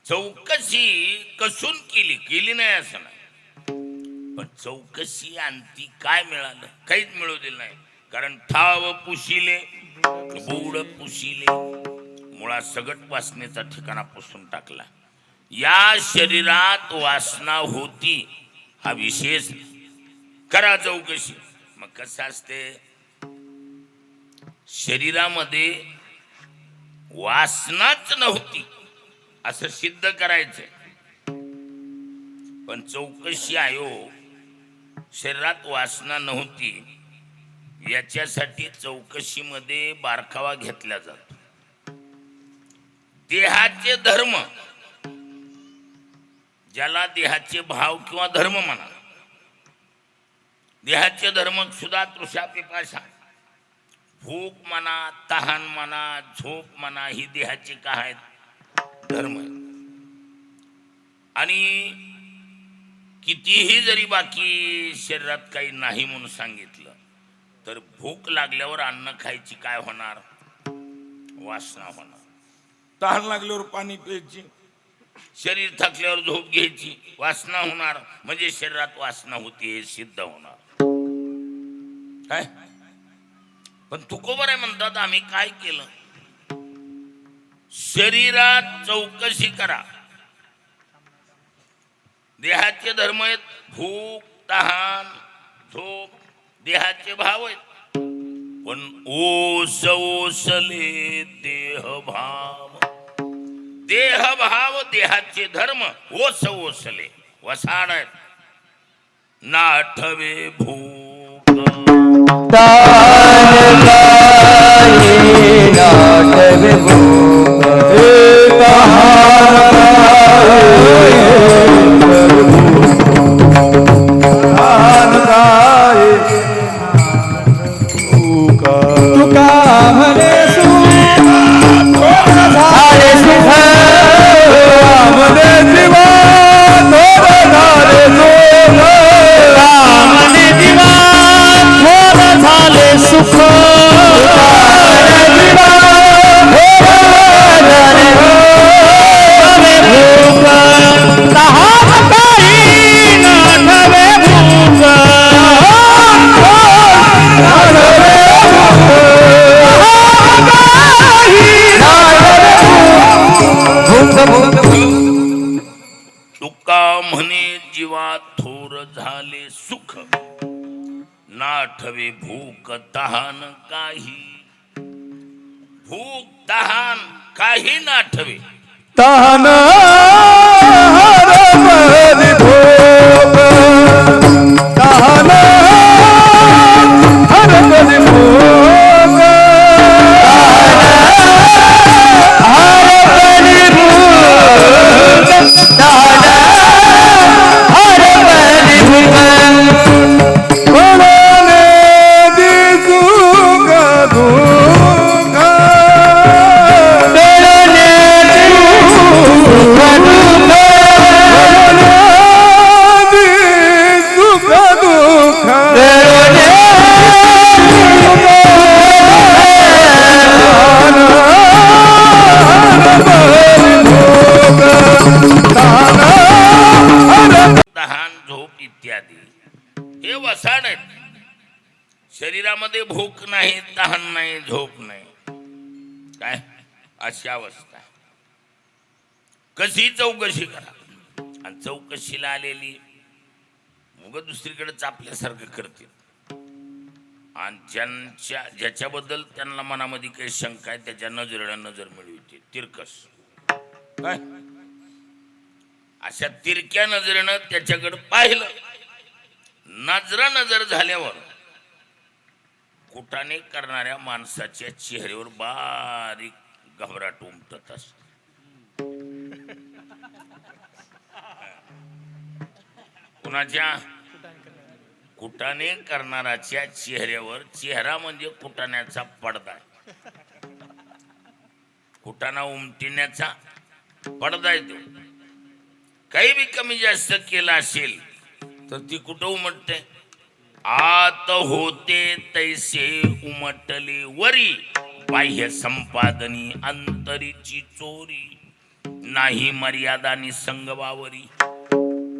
चौकशी कसून केली नाही असं नाही. पण चौकशी आणती काय मिळालं? काहीच मिळू दिलं नाही. कारण ठाव पुशिले बूड पुशिले मुळा सगट वासनेचा ठिकाणा पुसून टाकला. या शरीरात वासना होती हा विशेष. करा चौकशी. मग कसं असते शरीरामध्ये वासनाच नव्हती असं सिद्ध करायचं. पण चौकशी आयोग शरीरात वासना नव्हती याच्यासाठी चौकशीमध्ये बारकावा घेतला जातो. देहाचे धर्म ज्याला देहाचे भाव किंवा धर्म म्हणा. देहाचे धर्म सुद्धा तृषा पिपासा भूक म्हणा तहान म्हणा झोप म्हणा ही देहाचे काय आहेत धर्म आहेत. आणि कितीही जरी बाकी शरीरात काही नाही म्हणून सांगितलं तर भूक लागल्यावर अन्न खायची काय होणार वासना होणार. तहान लागल्यावर पाणी प्यायची. शरीर थकल्यावर झोप घ्यायची वासना होणार. म्हणजे शरीरात वासना होती हे सिद्ध होणार. काय पण तुकोबाराय म्हणतात आम्ही काय केलं. शरीरात चौकशी करा. देहाचे धर्म आहेत भूक तहान झोप देहाचे भाव आहेत. पण ओसले देहभाव देहाचे धर्म ओसले वसाड आहेत. नाठवे भूक नाटवे भूक तुका म्हणे झाले सुख म्हणे जीवा थोर झाले सुख रामने दिवा थोर झाले सुख तुका म्हणे जीवा थोर झाले सुख नाठवे भूक तहान काही. भूक तहान काही नाठवे. तहान हरपली भूक तहान हरपली भूक हरपली भूक हरपली भूक कोणाने दिसुक दुःख दिसुक दुःख तहान झोप इत्यादी हे वसाड आहेत. शरीरामध्ये भूक नाही तहान नाही झोप नाही काय अशी अवस्था आहे. कशी चौकशी करा. आणि चौकशीला आलेली मग दुसरीकडे चापल्यासारखं करतील आणि ज्याच्याबद्दल त्यांना मनामध्ये काही शंका आहे त्याच्या नजरेला नजर मिळवते तिरकस काय अशा तिरक्या नजरेनं त्याच्याकडे पाहिलं नजर झाल्यावर कुटाने करणाऱ्या माणसाच्या चेहऱ्यावर बारीक घबराट उमटत असते कुणाच्या कुटाने करणाऱ्याच्या चेहऱ्यावर चेहरा म्हणजे कुटाण्याचा पडदा आहे कुटाणा उमटण्याचा पडदा आहे तो काही बी कमी जास्त केला असेल तर ती कुठं उमटते आत होते तैसे उमटले वरी बाह्य संपादनी अंतरीची चोरी नाही मर्यादा निसंग वावरी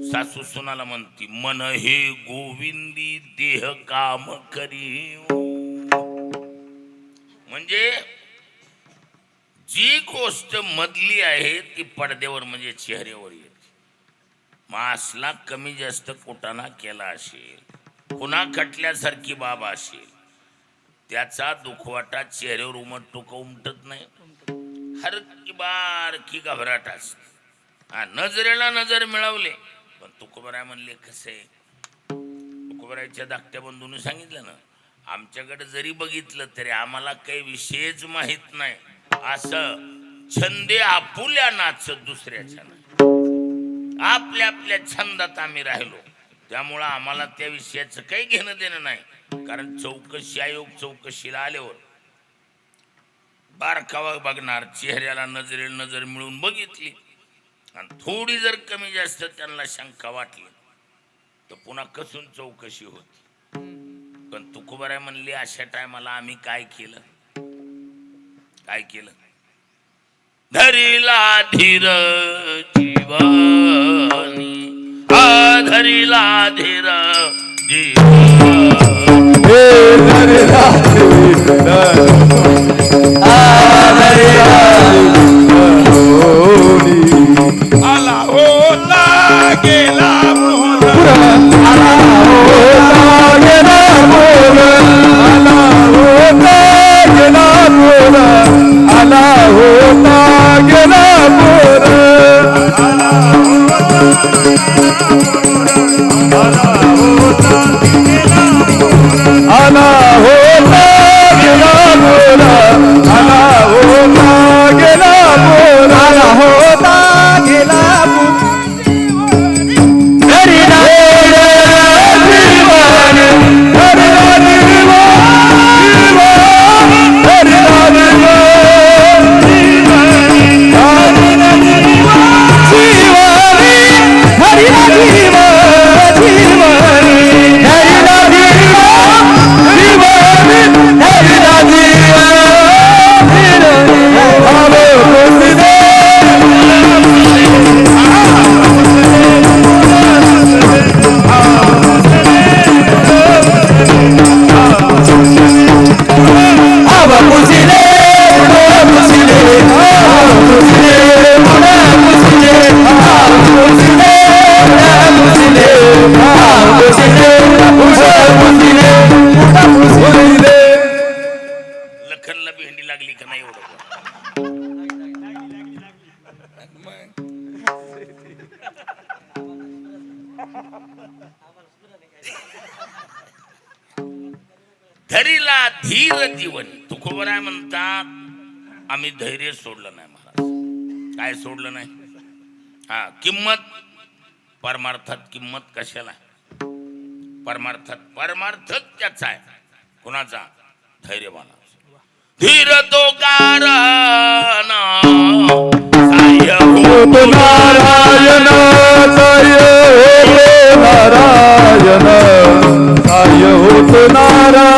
सासू सुनाला म्हणती मन हे गोविंदी देह काम करी म्हणजे जी गोष्ट मधली आहे ती पडद्यावर म्हणजे चेहऱ्यावर येते मासला कमी जास्त कुटाणा केला असेल पुन्हा खटल्यासारखी बाब असेल त्याचा दुखवाटा चेहऱ्यावर उमटतो का उमटत नाही हर की बारकी घबराट असते नजरेला नजर मिळवले पण तुकोबराय म्हणले कसे तुकोबरायच्या धाकट्या बंधूने सांगितलं ना आमच्याकडे जरी बघितलं तरी आम्हाला काही विषयच माहित नाही असं छंदे आपुल्या नाच दुसऱ्याच्या नाही आपल्या आपल्या छंदात आम्ही राहिलो त्यामुळं आम्हाला त्या विषयाचं काही घेणं देणं नाही कारण चौकशी आयोग चौकशीला आल्यावर बारकावा बघणार चेहऱ्याला नजरेला नजर मिळून बघितली आणि थोडी जर कमी जास्त त्यांना शंका वाटली तर पुन्हा कसून चौकशी होती पण तुकोबाराय म्हणले अशा टायमाला आम्ही काय केलं धरीला धीर जीवानी धरीला धीर आला होता गेला लखनला भेंडी लागली का नाही एवढं धरीला धीर जीवन तुकोबराय म्हणतात आम्ही धैर्य सोडलं नाही महाराज काय सोडलं नाही हा किंमत परमार्थात किंमत कशाला परमार्थात त्याचा आहे कोणाचा धैर्यवाना धीर तो कारण साह्य होतो नारायण साह्य होतो नारायण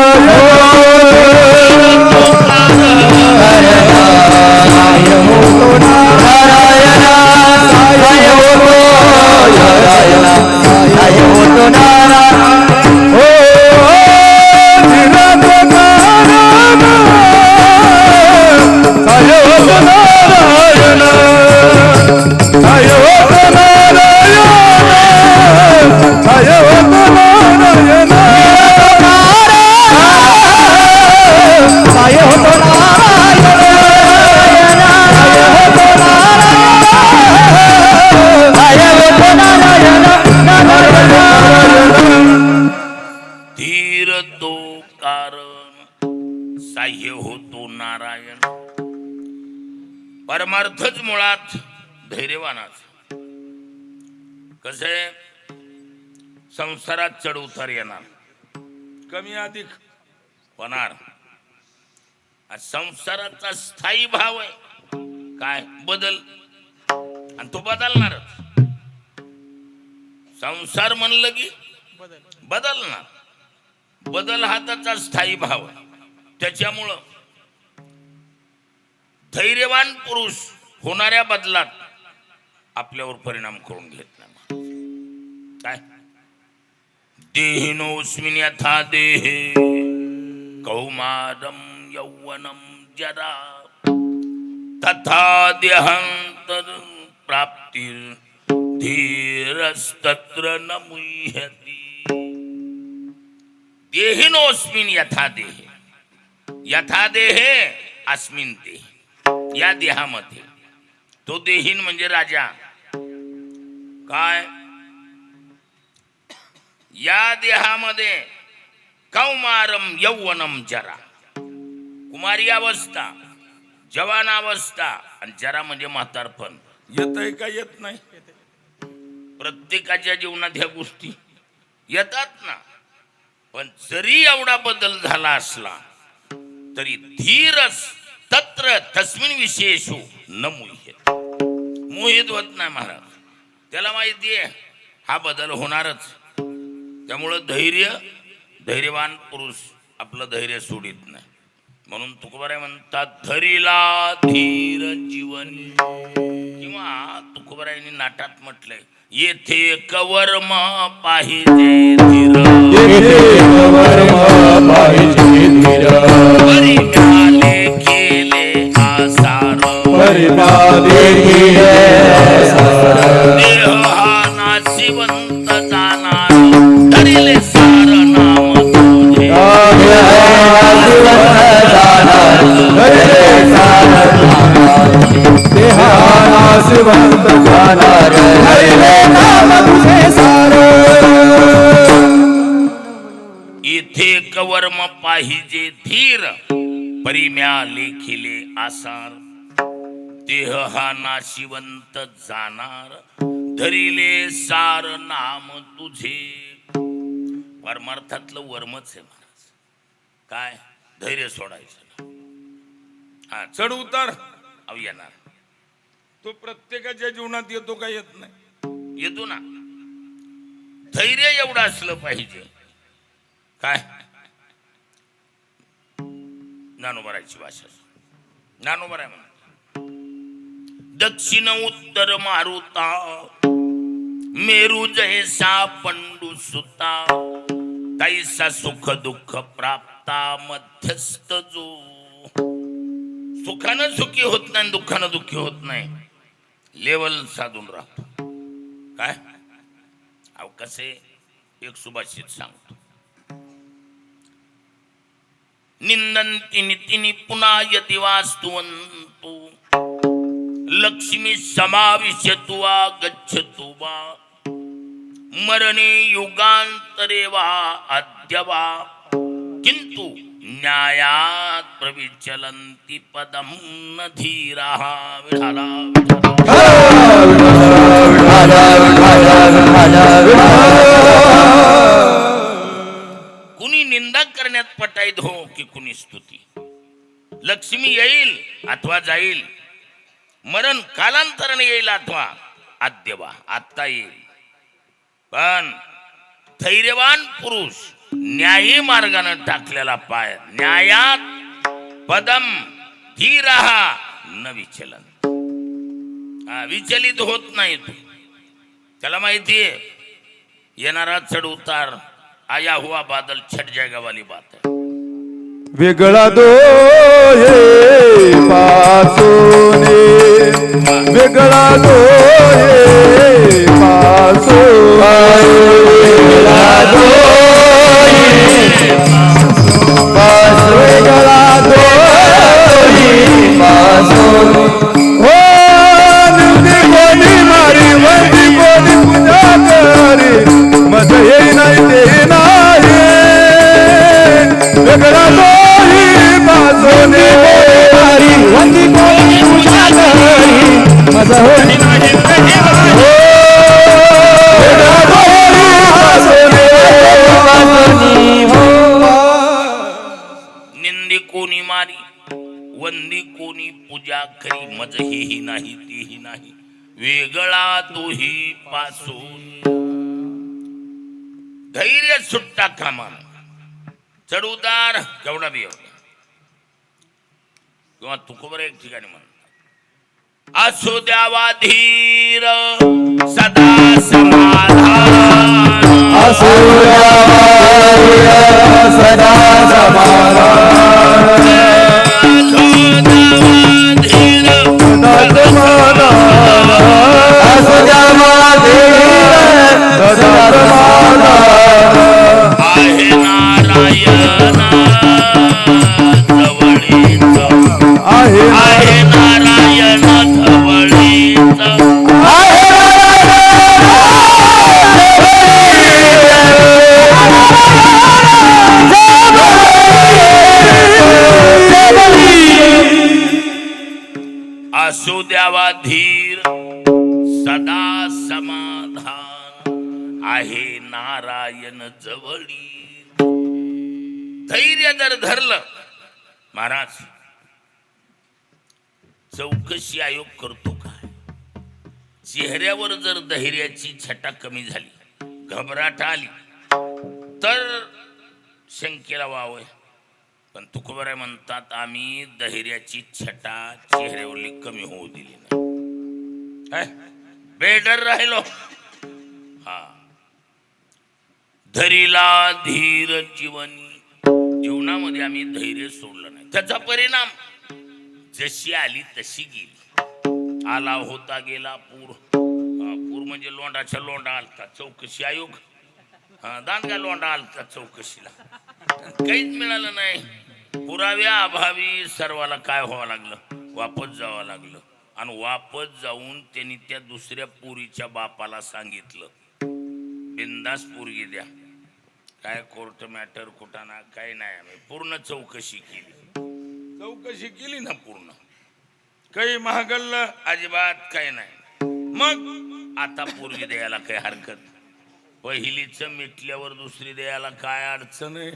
I बाह्य होतो नारायण. परमार्थच मुळात धैर्यवानाचा. कसे संसारात चढ उतार येणार, कमी अधिक होणार. संसाराचा स्थायी भाव आहे काय बदल, आणि तो बदलणारच. संसार म्हणलं की बदलणार. बदल हा त्याचा स्थायी भाव आहे. त्याच्यामुळं धैर्यवान पुरुष होणाऱ्या बदलात आपल्यावर परिणाम करून घेत नाही. काय देहिनोस्मिन् यथा देहे कौमारम यौवनम जरा तथा देहांतर प्राप्तिर धीरस्तत्र न मुह्यति. देहिनोस्मिन् यथा देहे, यथा देहे अस्मिन् देहे, या देहामध्ये. तो देहीन म्हणजे राजा. काय या देहामध्ये कौमारम यौवनम जरा, कुमारी अवस्था, जवान अवस्था, आणि जरा म्हणजे म्हातारपण. येतंय का येत नाही? प्रत्येकाच्या जीवनात ह्या गोष्टी येतात ना. पण जरी एवढा बदल झाला असला तरी धीरस तत्र तस्मिन विशेषो न मुह्यते. मोहित होत नाही महाराज. त्याला माहिती आहे हा बदल होणारच. त्यामुळं धैर्यवान पुरुष आपलं धैर्य सोडित नाही. म्हणून तुकोबाराय म्हणतात धरीला धीर जीवनी. किंवा तुकोबारायांनी नाटात म्हटलंय येथे कवर्म पाहिजे धीर, परी म्याले केले आसार, देह हा नाशिवंत जाणार, धरिले सार नाम तुझे. इथे कवर्म पाहिजे धीर, परिम्या लेखिले आसार, देह हा नाशिवंत जाणार, धरिले सार नाम तुझे. परमार्थातलं वर्मच आहे महाराज. काय धैर्य सोडायचं. हा चढ उतार येणार. तो प्रत्येकाच्या जीवनात येतो का येत नाही? येतो ना. धैर्य एवढं असलं पाहिजे. काय ज्ञानोबाराची भाषा. ज्ञानोबाराय म्हणा दक्षिण उत्तर मारुता, मेरू जैसा पंडू सुता, तैसा सुख दुःख प्राप्ता मध्यस्थ जो. सुखानं सुखी होत नाही, दुःखानं दुःखी होत नाही, लेवल साधून राहतो. काय अहो कसे एक सुभाषित सांगतो. निंदन्ति नितिनि पुनायति वास्तुवन्तु, लक्ष्मी समाविशतु वा गच्छतु वा, मरणे युगान्तरे वा अद्य वा, किन्तु न्यायात् प्रविचलन्ति पदं न धीराः. विठाला कुणी निंदा करण्यात पटाईत हो की कुणी स्तुती. लक्ष्मी येईल अथवा जाईल, मरण कालांतराने येईल अथवा आद्यवा आत्ता येईल. पण धैर्यवान पुरुष न्यायी मार्गाने टाकलेला पाय, न्यायात पदम धीरः न विचलन. विचलित होत नाही तू. त्याला माहितीये येणारा चढ उतार, आया हुआ बादल छट जाएगा वाली बात है. वेगळा दो ये पासोने, वेगळा दो ये पासोने, वेगळा दो ये पासोने, वेगळा दो ये पासोने. हो निवडी कोणी मारी वंदी कोणी पूजा करी, मज ये नाही ते नाही. वेगळा तो ही बाजू माझा होय नाही नाही नाही. निंदी कोणी मारी वंदी कोणी पूजा करी मज हेही नाही तेही नाही वेगळा तोही पासून धैर्य सुट्टा कामा चढउतार केवढा बी किंवा तुकोबर एक ठिकाणी म्हणतात असो द्यावा धीर सदा समाधान असो सदा समाधान असो द्यावा धीर सदा समाधान आहे नारायण जवळीच आहे नारायण जवळीच असो द्यावा धीर सदा समाधान आहे नारायण जवळी धैर्य जर धरलं महाराज चौकशी आयोग करतो काय चेहऱ्यावर जर धैर्याची छटा कमी झाली घबराट आली तर शंकेला वावय पण तुकोबाराय म्हणतात आम्ही धैर्याची छटा चेहऱ्यावरली कमी होऊ दिली नाही बेडर राहिलो हा धरीला धीर जीवनी जीवनामध्ये आम्ही धैर्य सोडलं नाही त्याचा परिणाम जशी आली तशी गेली आला होता गेला पूर पूर म्हणजे लोंडाच्या लोंडा आलता चौकशी आयोग दांडगा लोंडा आलता चौकशीला काहीच मिळालं नाही पुराव्या अभावी सर्वाला काय व्हावं लागलं वापस जावं लागलं आणि वापस जाऊन त्यांनी त्या दुसऱ्या पुरीच्या बापाला सांगितलं बिंदास पोरगी द्या काय कोर्ट मॅटर कुठाना काय नाही आम्ही पूर्ण चौकशी केली ना पूर्ण काही महागल्लं अजिबात काही नाही मग आता पोरगी द्यायला काही हरकत पहिलीच मिटल्यावर दुसरी द्यायला काय अडचण आहे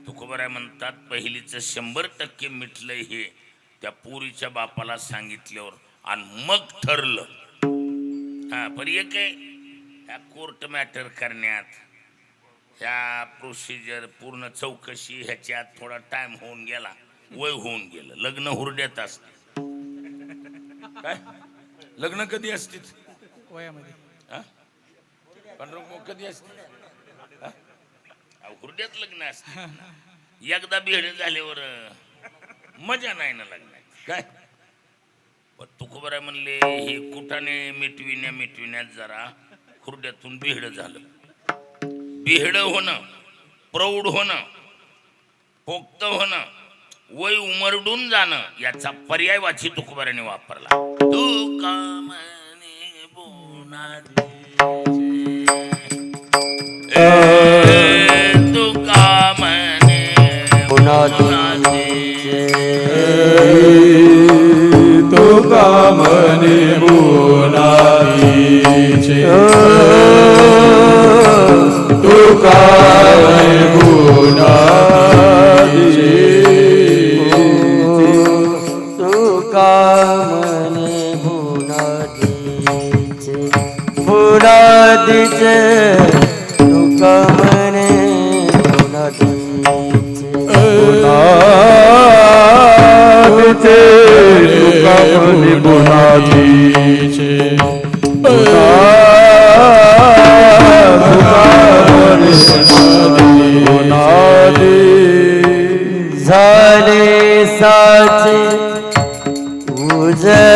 तुकोबाराय म्हणतात पहिलीच 100% मिटलंय हे त्या पुरीच्या बापाला सांगितल्यावर आणि मग ठरलं पण एक आहे ह्या कोर्ट मॅटर करण्यात ह्या प्रोसिजर पूर्ण चौकशी ह्याच्यात थोडा टाइम होऊन गेला वय होऊन गेलं लग्न हुरड्यात असते काय लग्न कधी असते वयामध्ये कधी असते हुरड्यात लग्न असते एकदा भेट झाल्यावर मजा नाही ना लग्नात काय तुकोबाराय म्हणले हे कुठाने मिटविण्यात जरा खुर्ड्यातून बेहड झालं बेहड होणं प्रौढ होणं पोक्त होणं वय उमरडून जाणं याचा पर्याय वाची तुकोबाराने वापरला तुका म्हणे बोनारे तुका म्हणे बोनारे तुका म्हणे बोनारीचे तुका म्हणे बोनारीचे तुका म्हणे बुनादीचे बुनादीचे तुका म्हणे बुनादीचे बुनादीचे तुका म्हणे बुनादीचे बुनादी झाले साचे उजबणे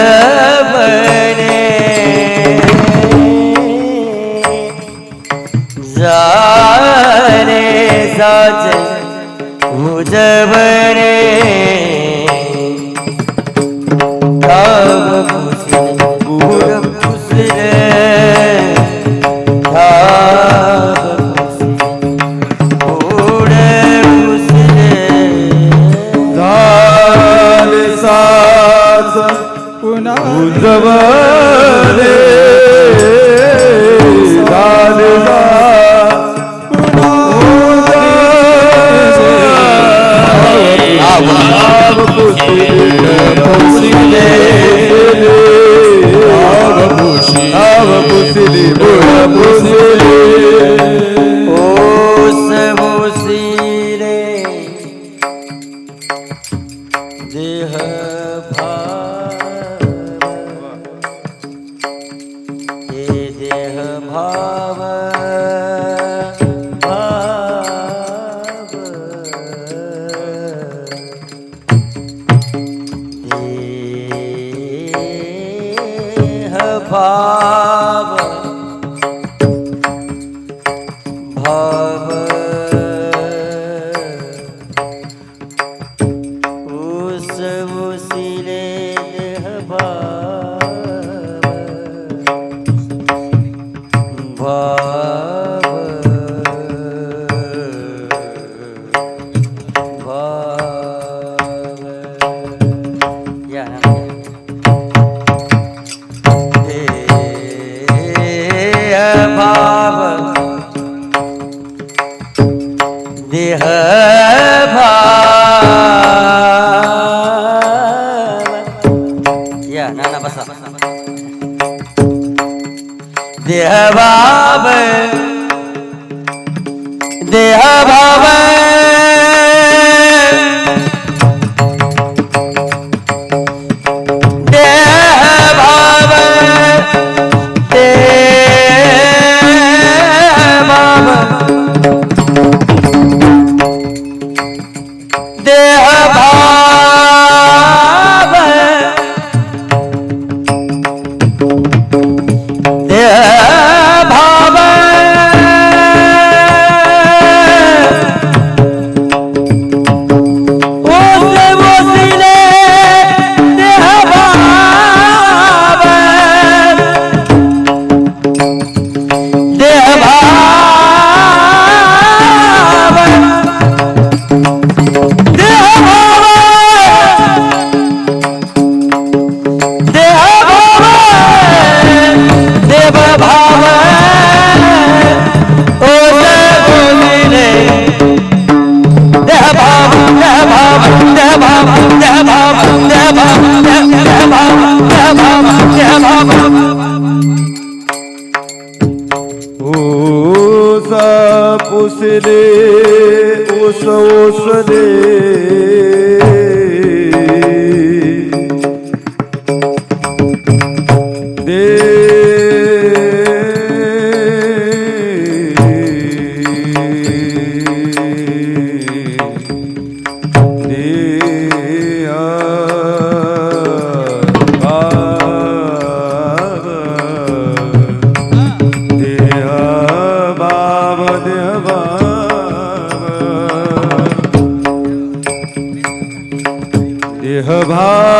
झाले साचे उजबणे धाव पुसले बुड पुसले धाव झाले साच पुन्हा या ना. देह भाव या ना बसा. देह भाव देह भाव उसले उस उसले दे देह भाव देह भाव देह भाव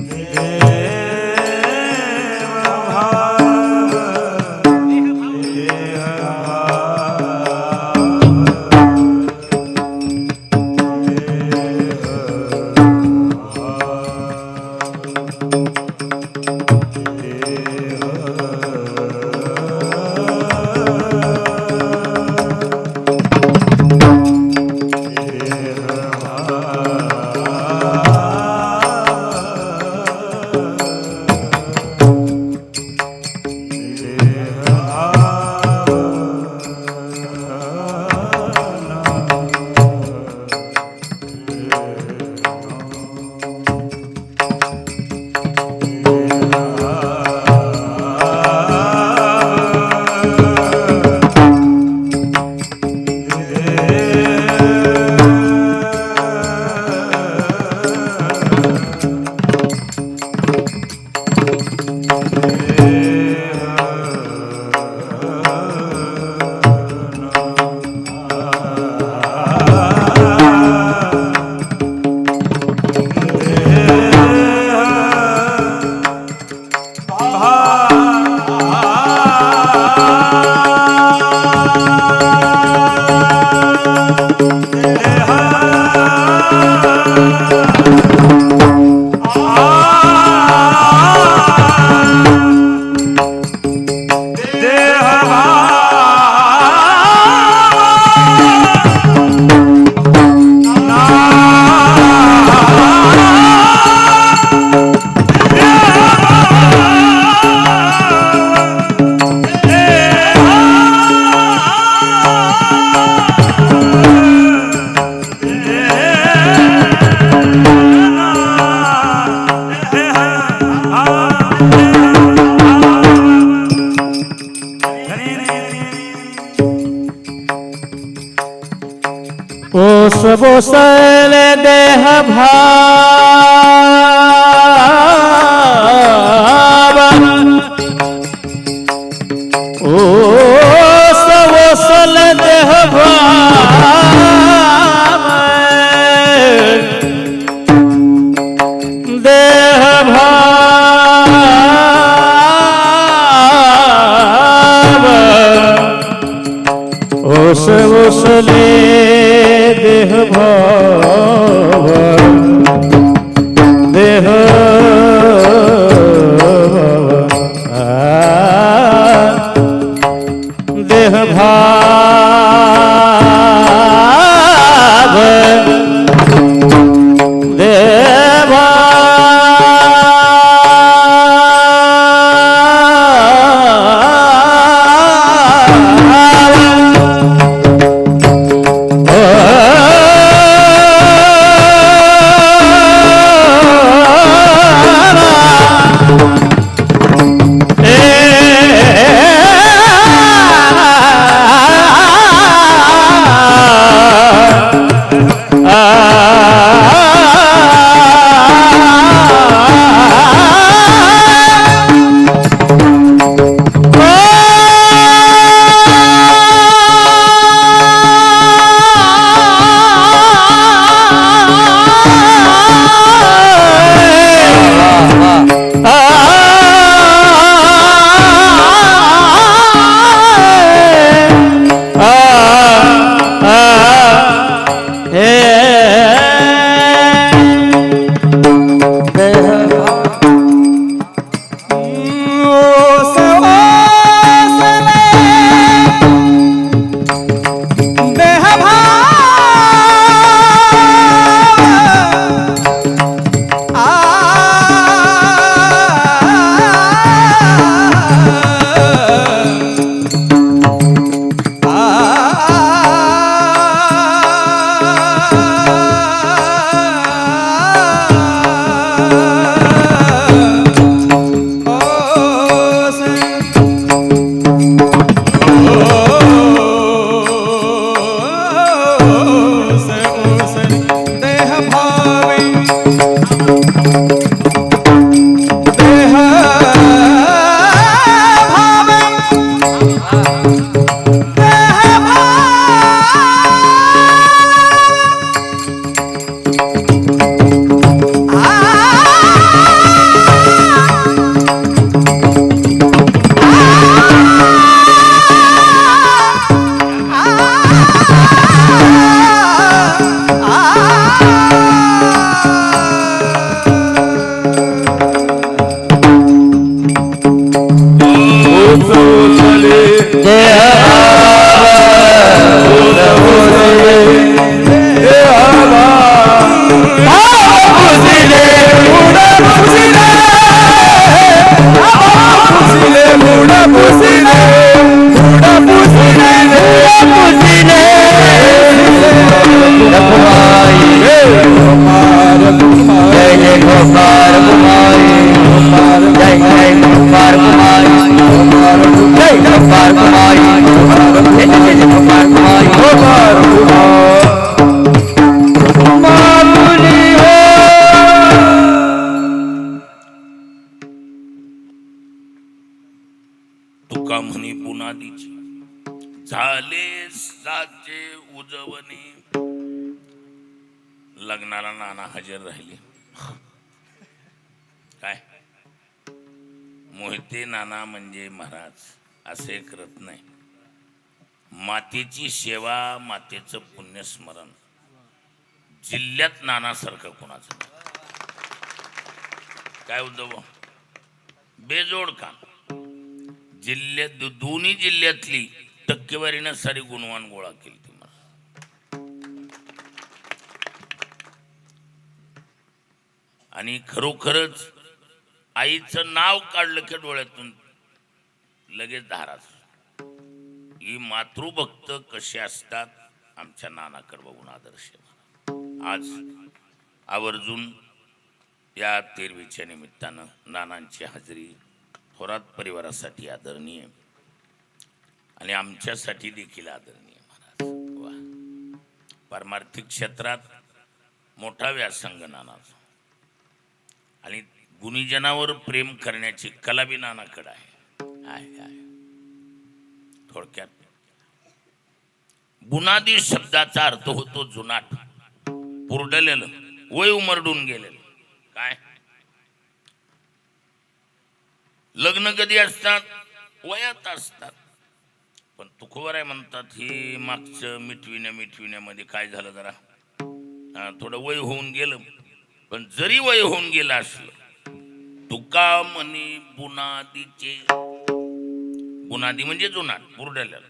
देह ओस बोसले देह भाव ओस बोसले देह भाव देह भाव ओस ओसले देह भाव देह देह भाव देह तुका म्हणी पुनादीची झाले साचे उजवणे. लग्नाला नाना हजर राहिले. काय मोहिते नाना म्हणजे महाराज असे करत नाही. मातेची सेवा, मातेचं पुण्यस्मरण जिल्ह्यात नानासारखं कोणाचं नाही. काय उद्धव बेजोड काम. जिल्ह्यात दोन्ही जिल्ह्यातली टक्केवारीनं सारी गुणवान गोळा केली. आणि खरोखरच आईचं नाव काढलं की डोळ्यातून लगेच धाराच. ही मातृभक्त कशी असतात आमच्या नानाकडे बघून आदर्श. आज आवर्जून या तेरवीच्या निमित्तानं नानांची हजेरी थोरात परिवारासाठी आदरणीय आणि आमच्यासाठी देखील आदरणीय. महाराज वा पारमार्थिक क्षेत्रात मोठा व्यासंग नानाचा आणि गुणीजनावर प्रेम करण्याची कला बी नानाकडे आहे. थोडक्यात बुनादी शब्दाचा अर्थ होतो जुनाट, पुरडलेलं, वय उमरडून गेलेलं. काय लग्न कधी असतात? वयात असतात. पण तुकोबाराय म्हणतात हे मागचं मिटविण्यामध्ये काय झालं, जरा थोडं वय होऊन गेलं. पण जरी वय होऊन गेलं असलं, तुका म्हणे बुनादीचे, बुनादी म्हणजे जुनाट, पुरडलेलं,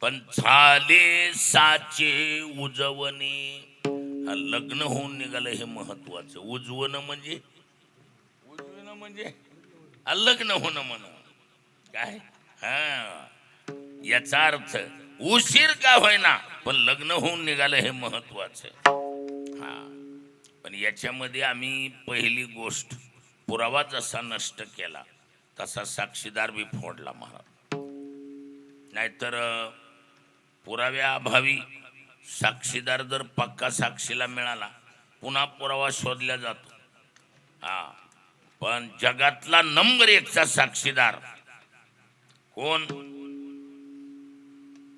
पण झाले साचे उजवणे. लग्न होऊन निघालं हे महत्वाचं. उजवणं म्हणजे लग्न होणं म्हणा. काय याचा अर्थ उशीर का होईना पण लग्न होऊन निघालं हे महत्वाचं. पण याच्यामध्ये आम्ही पहिली गोष्ट, पुरावा जसा नष्ट केला तसा साक्षीदार बी फोडला महाराज. नाहीतर पुराव्याअभावी साक्षीदार जर पक्का साक्षीला मिळाला पुन्हा पुरावा शोधला जातो. पण जगातला नंबर 1चा साक्षीदार कोण?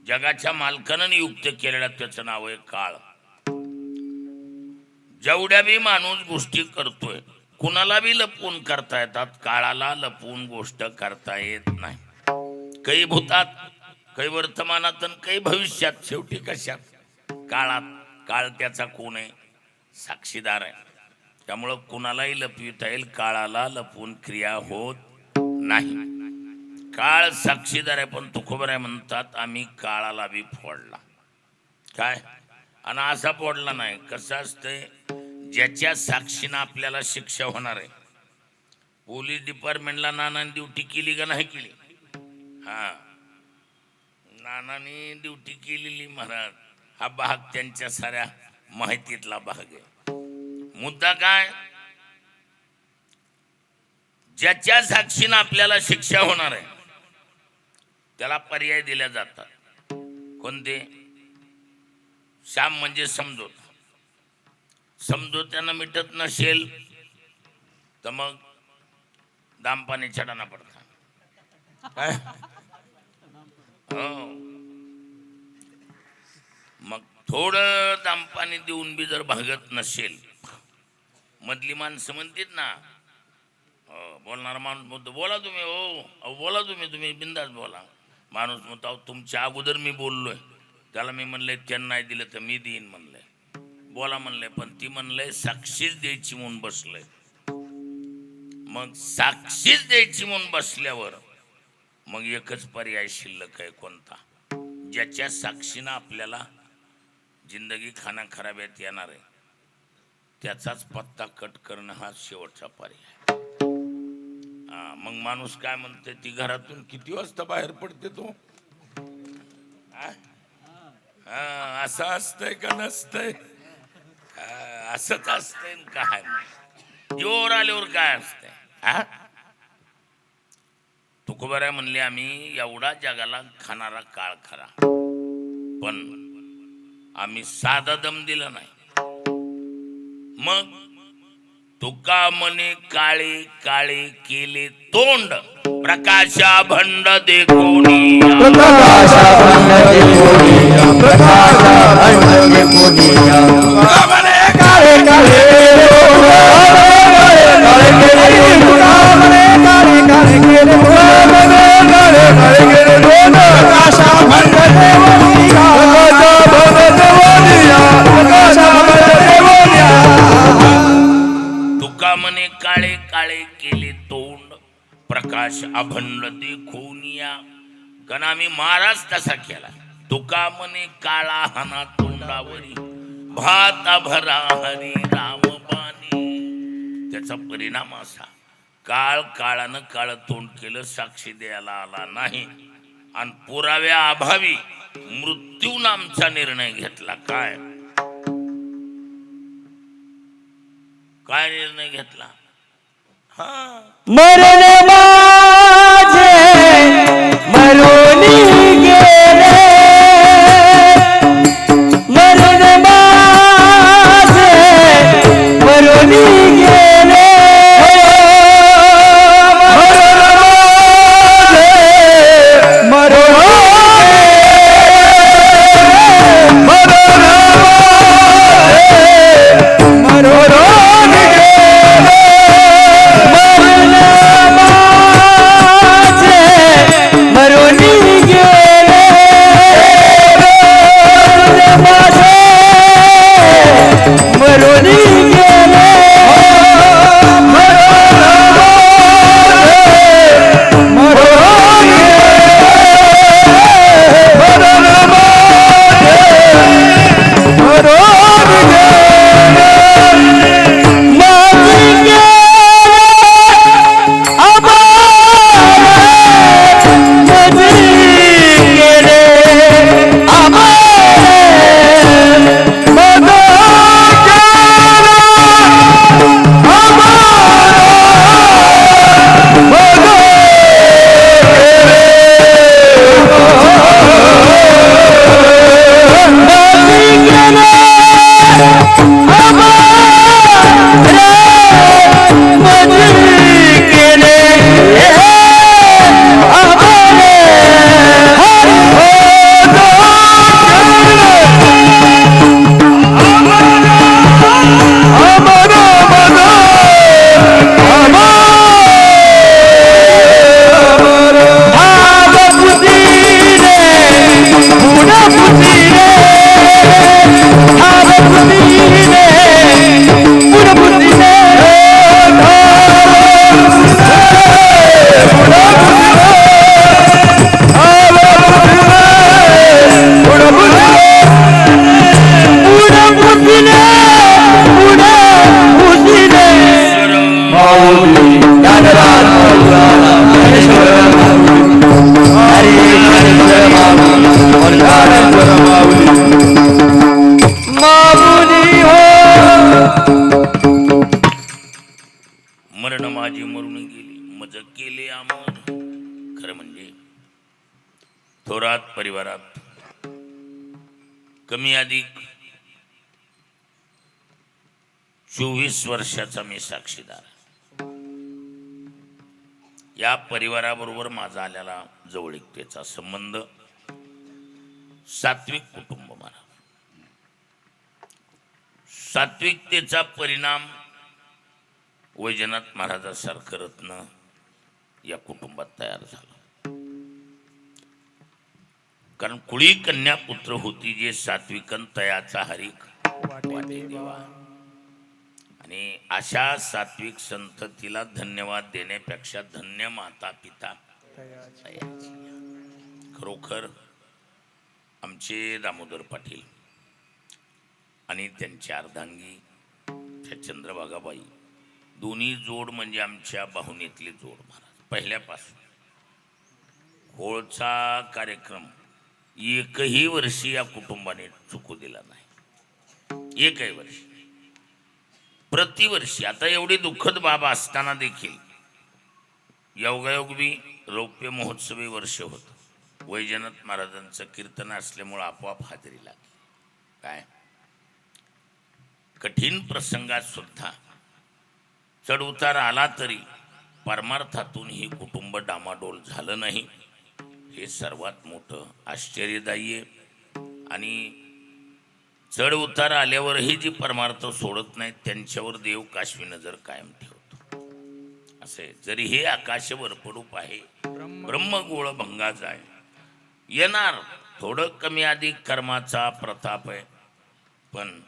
जगाच्या मालकानं नियुक्त केलेला, त्याचं नाव आहे काळ. जेवढ्या बी माणूस गोष्टी करतोय कुणाला बी लपवून करता येतात, काळाला लपवून गोष्ट करता येत नाही. काही भूतात, काही वर्तमानात, काही भविष्यात. शेवटी कशात? काळात. काळ त्याचा कोण आहे? साक्षीदार आहे. त्यामुळं कुणालाही लपविता येईल, काळाला लपवून क्रिया होत नाही. काळ साक्षीदार आहे. पण तुकोबाराय म्हणतात आम्ही काळाला बी फोडला. काय? आणि असा फोडला नाही. कसं असतंय, ज्याच्या साक्षीनं आपल्याला शिक्षा होणार आहे. पोलीस डिपार्टमेंटला नानाने ड्युटी केली का नाही केली? नानाने ड्युटी केलेली महाराज. हा भाग त्यांच्या साऱ्या माहितीतला भाग आहे. मुद्दा काय? ज्याच्या साक्षीनं आपल्याला शिक्षा होणार आहे त्याला पर्याय दिल्या जातात. कोणते? श्याम म्हणजे समजोत. समजोत्यानं मिटत नसेल तर मग दामपाणी चढाना पडता. काय? हो. मग थोडं दामपाणी देऊन बी जर भागत नसेल, मधली माणसं म्हणतात ना, बोलणारा माणूस म्हणतो बोला तुम्ही, हो बोला तुम्ही बिंदास बोला. माणूस म्हणतो तुमच्या अगोदर मी बोललोय. त्याला मी म्हणलंय त्यांना नाही दिलं तर मी देईन म्हणलंय. बोला म्हणलंय, पण ती म्हणलंय साक्षीच द्यायची म्हणून बसलंय. मग साक्षीच द्यायची म्हणून बसल्यावर मग एकच पर्याय शिल्लक आहे. कोणता? ज्याच्या साक्षीनं आपल्याला जिंदगी खाना खराब्यात येणार आहे त्याचाच पत्ता कट करणं हा शेवटचा पर्याय. मग माणूस काय म्हणते, ती घरातून किती वाजता बाहेर पडते तो? असं असतंय का नसतंय? असंच असतंय. काय जोर आल्यावर काय असतंय? तुकोबाराय म्हणले आम्ही एवढा जगाला खाणारा काळ खरा, पण आम्ही साधा दम दिला नाही. मग तुका म्हणे काळे काळे केले तोंड, प्रकाशा भंड देखोनी. तुका म्हणे काळे काळे केले तोंड, प्रकाश अभंड देखोनिया. कारण आम्ही महाराज तसा केला. तुका म्हणे काळा हाना तोंडावरी, भात भरा हरी राम बाणी. त्याचा परिणाम असा, काळ काळानं काळ तोंड केलं, साक्षी द्यायला आला नाही. आणि पुराव्या अभावी मृत्यून आमचा निर्णय घेतला. काय काय निर्णय घेतला? मरण माझे मरून गेले, मरण मरण माझी मरून गेली मज केले आमोर. खरं म्हणजे थोरात परिवारात कमी अधिक 24 वर्षाचा मी साक्षीदार. या परिवाराबरोबर माझा आलेला जवळीकतेचा संबंध सात्विक कुटुंब मला. सात्विकतेचा परिणाम वैजनाथ महाराजासारखं रत्न या कुटुंबात तयार झालं. कारण कुळी कन्या पुत्र होती जे सात्विकन तयाचा हरिक वाटे देवा. आणि अशा सात्विक संततीला धन्यवाद देण्यापेक्षा धन्य माता पिता तयाची. खरोखर आमचे दामोदर पाटील आणि त्यांची अर्धांगी त्या चंद्रभागाबाई दोन्ही जोड म्हणजे आमच्या बाहुनीतली जोड. महाराज पहिल्यापासून होळचा कार्यक्रम एकही वर्षी या कुटुंबाने चुकू दिला नाही. एकही वर्षी प्रतिवर्षी. आता एवढी दुःखद बाब असताना देखील योगायोगवी रौप्य महोत्सवी वर्ष होतं. वैजनाथ महाराजांचं कीर्तन असल्यामुळं आपोआप हाजरी लागली. काय कठीण प्रसंगात सुद्धा चढउतार आला तरी परमार्थातून ही कुटुंब डामाडोल झालं नाही. हे सर्वात मोठं आश्चर्यदायी आहे. आणि चढ उतार आल्यावरही जी परमार्थ सोडत नाहीत त्यांच्यावर देव काशवी नजर कायम ठेवतो. असे जरी हे आकाशवर पडूप आहे ब्रह्मगोळ भंगाचा आहे. येणार थोडं कमी अधिक कर्माचा प्रताप आहे. पण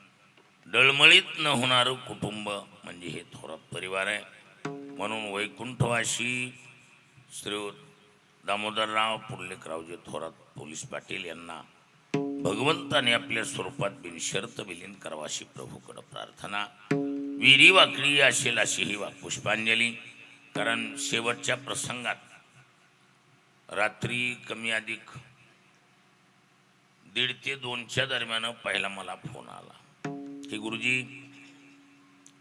डळमळीत न होणारं कुटुंब म्हणजे हे थोरात परिवार आहे. म्हणून वैकुंठवासी श्री दामोदरराव पुंडलिकरावजी थोरात पोलीस पाटील यांना भगवंताने आपल्या स्वरूपात बिनशर्त विलीन करावाशी प्रभूकडे प्रार्थना. विहिरी वाकडी असेल अशी ही पुष्पांजली. कारण शेवटच्या प्रसंगात रात्री कमी अधिक 1:30 ते 2च्या दरम्यान पहिला मला फोन आला की गुरुजी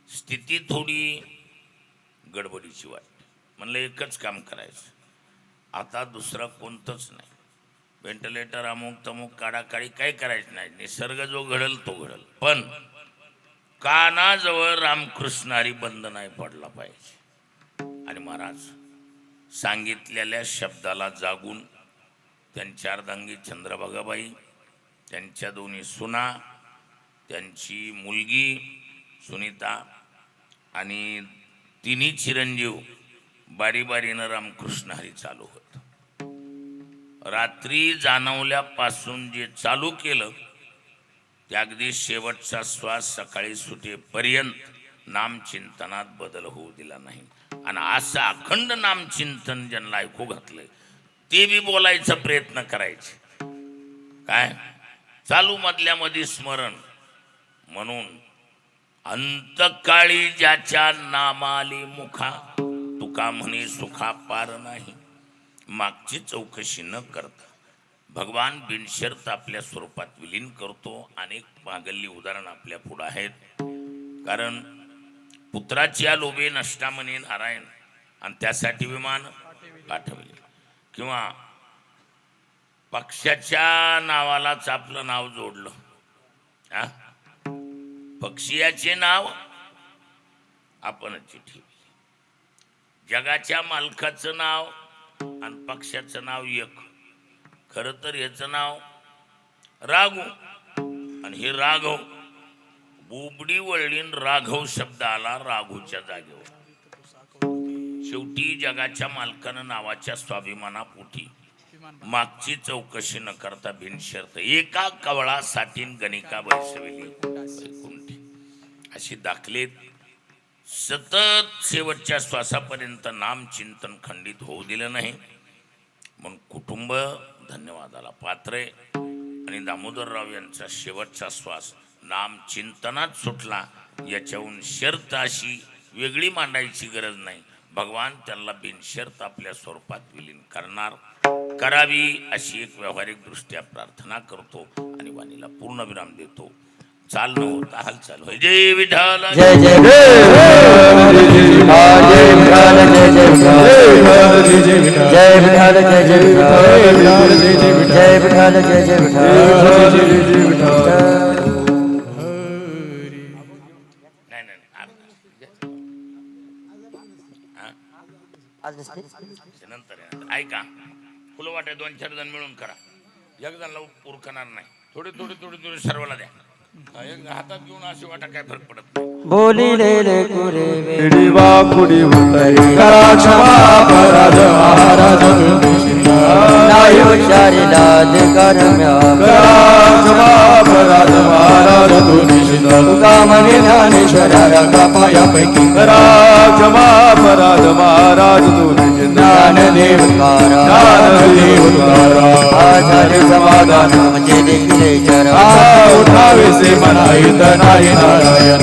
स्थिती थोडी गडबडीची वाटते. म्हणलं एकच काम करायचं आता दुसरा कोणतंच नाही. व्हेंटिलेटर अमुक तमुक काढाकाढी काही करायचं नाही. निसर्ग जो घडल तो घडल. पण कानाजवळ रामकृष्ण हरी बंद नाही पडला पाहिजे. आणि महाराज सांगितलेल्या शब्दाला जागून त्यांच्या अर्धांगी चंद्रभागाबाई, त्यांच्या दोन्ही सुना, त्यांची मुलगी सुनीता आणि तिन्ही चिरंजीव बारीबारीनं रामकृष्ण हरी चालू होतं. रात्री जाणवल्यापासून जे चालू केलं ते अगदी शेवटचा श्वास सकाळी सुटेपर्यंत नामचिंतनात बदल होऊ दिला नाही. आणि असं अखंड नामचिंतन ज्यांना ऐकू घातलंय ते बी बोलायचा प्रयत्न करायचे. काय चालू मधल्यामध्ये स्मरण. म्हणून अंतकाळी ज्याच्या नामाली मुखा तुका म्हणे सुखा पार नाही. मागची चौकशी न करता भगवान बिनशर्त आपल्या स्वरूपात विलीन करतो. अनेक मागल्ली उदाहरण आपल्या पुढे आहेत. कारण पुत्राची या लोभे नष्टा म्हणे नारायण आणि त्यासाठी विमान पाठवले. किंवा पक्षाच्या नावालाच आपलं नाव जोडलं. पक्षीयाचे नाव आपणच ठेवले. जगाच्या मालकाचं नाव आणि पक्षाचं नाव एक. खरं तर याचं नाव राघव आणि हे राघव बोबडी वळलीन राघव शब्द आला राघूच्या जागेवर. शेवटी जगाच्या मालकानं नावाच्या स्वाभिमानापोटी मागची चौकशी न करता बिनशर्त एका कवळासाठी गणिका बैसविली वैकुंठी. अशी दाखलेत सतत शेवटच्या श्वासापर्यंत नामचिंतन खंडित होऊ दिलं नाही. म्हणून कुटुंब धन्यवादाला पात्र आहे. आणि दामोदरराव यांचा शेवटचा श्वास नामचिंतनात सुटला. याच्याहून शर्त अशी वेगळी मांडायची गरज नाही. भगवान त्यांना बिनशर्त आपल्या स्वरूपात विलीन करावी अशी एक व्यावहारिक दृष्ट्या प्रार्थना करतो आणि वाणीला पूर्ण विराम देतो. चाल न होता हालचाल होय. जय विठ्ठल जय जय जय विठ्ठल जय विठ्ठल जय जय विठ्ठल जय विठ्ठल जय जय विठ्ठल जय विठ्ठल जय जय विठ्ठल नाही नाही आज नसते? नंतर आहे. ऐका फुलं वाटे 2-4 जण मिळून करा. एक जण उरकणार नाही. थोडी थोडी थोडी थोडी सर्वाला द्या. एक हातात घेऊन अशी वाटा काय फरक पडत नाही. बोलिलेले कुरेवे वा कुडी उतरी करा क्षमा अपराध महाराज नाही उच्चारिला अधिकार म्या करा क्षमा अपराध महाराज तुका म्हणे ज्ञानेश्वरा रंगा पायापैकी करा क्षमा अपराध महाराज ज्ञानदेवकारा आचार्य समाधान म्हणजे देखील चरा उठावे से मनाईत नाही नारायण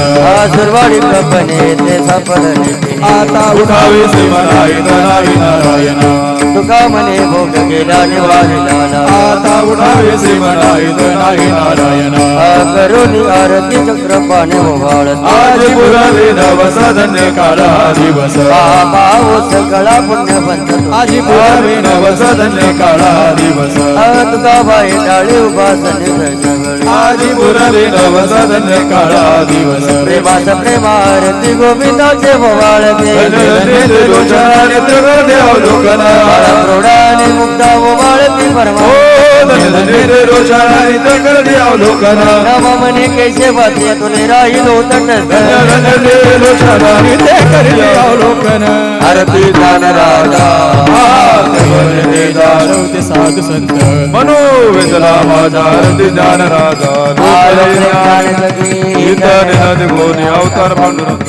सुरवाडी प्रपणे ते सापडले आता उठावे से मनाईत नाही नारायण तुका म्हणे भोग गेला निवारिला आता उठावे से मनाईत नाही नारायण करुणी आरती चक्रपाने ओवाळत आज पुरावे नवस धन्य काळा दिवस बाबा ओ सगळा पुण्य पंथ आज पुरावे नवस धन्य काळा दिवस तुका बाई टाळी उपासने सगळी आज पुरावे नवस धन्य काळा दिवस प्रेमाच प्रेमारती गोविंदाचे ओवाळते प्रौढाने मुक्ता ओवाळती परमा नव म्हणे कैसे वाचे तुले राहिलो तटस्थ आरती ज्ञान राजा साधू संत मनोवेदला माझा रती ज्ञान राजा अवतार पांडुरंग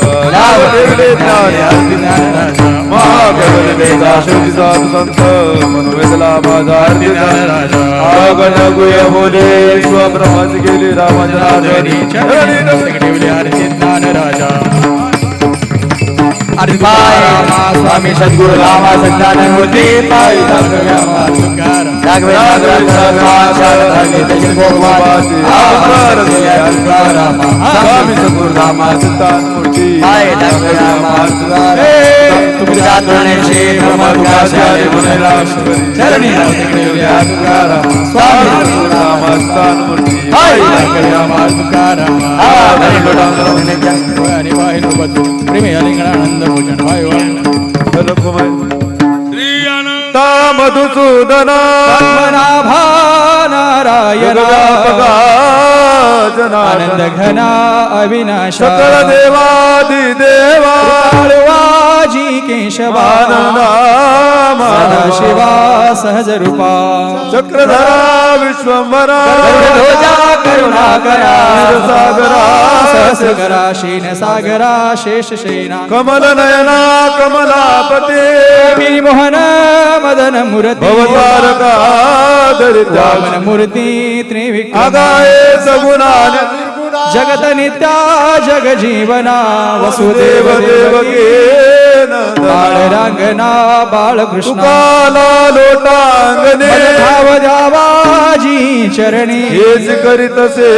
महागण वेदा शेवटी साधू संत मनोवेदला माझा रती ज्ञान राजा गण गुय बोले स्वब्रह्माच गेले रामाजनाधनी ठेवले आरती ज्ञान राजा स्वामी सद्गुरु रामा सज्ञान मूर्ती पाय स्वामी सद्गुरु रामा संतान मूर्ती तुमच्या तुळनेशी चरणी स्वामी सद्गुरु रामा संतान मूर्ती प्रेमी अलिंगणानंद भोजन वाय मधुसूदन नारायण आनंद घना अविनाश सकल देवादि देवा काळवाजी केशवानंदा शिवा सहज रूपा चक्रधरा विश्वंभरा करुणाकरा सागरा सहस्रकरा शेन सागरा शेष शेना कमल नयना कमलापते मोहन मदन मूर्ती भवतारका दरिद्रावन मूर्ती त्रिविक्रम आगाये सगुणान जगत नित्या जग जीवना वसुदेव देवकी बाळ रांगना बाळकृष्ण काला लोटांगणे धाव द्यावाजी चरणी हेच करीत से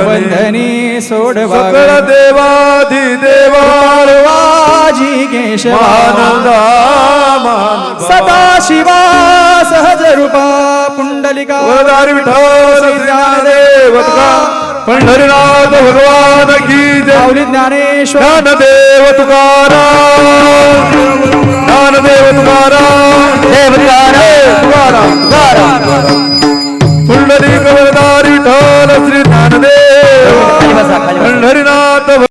बंधनी सोडवा सकळ देवाधि देवाजी केशवानंदा सदा शिवा सहज रूपा पुंडलिका वरदारी विठ्ठल ज्ञानदेव पंढरीनाथ भगवान की जय माऊली ज्ञानेश्वर ज्ञानदेव तुकाराम ज्ञानदेव तुकाराम तुकाराम पुंडलिक वरदारी विठ्ठल श्री ज्ञानदेव पंढरीनाथ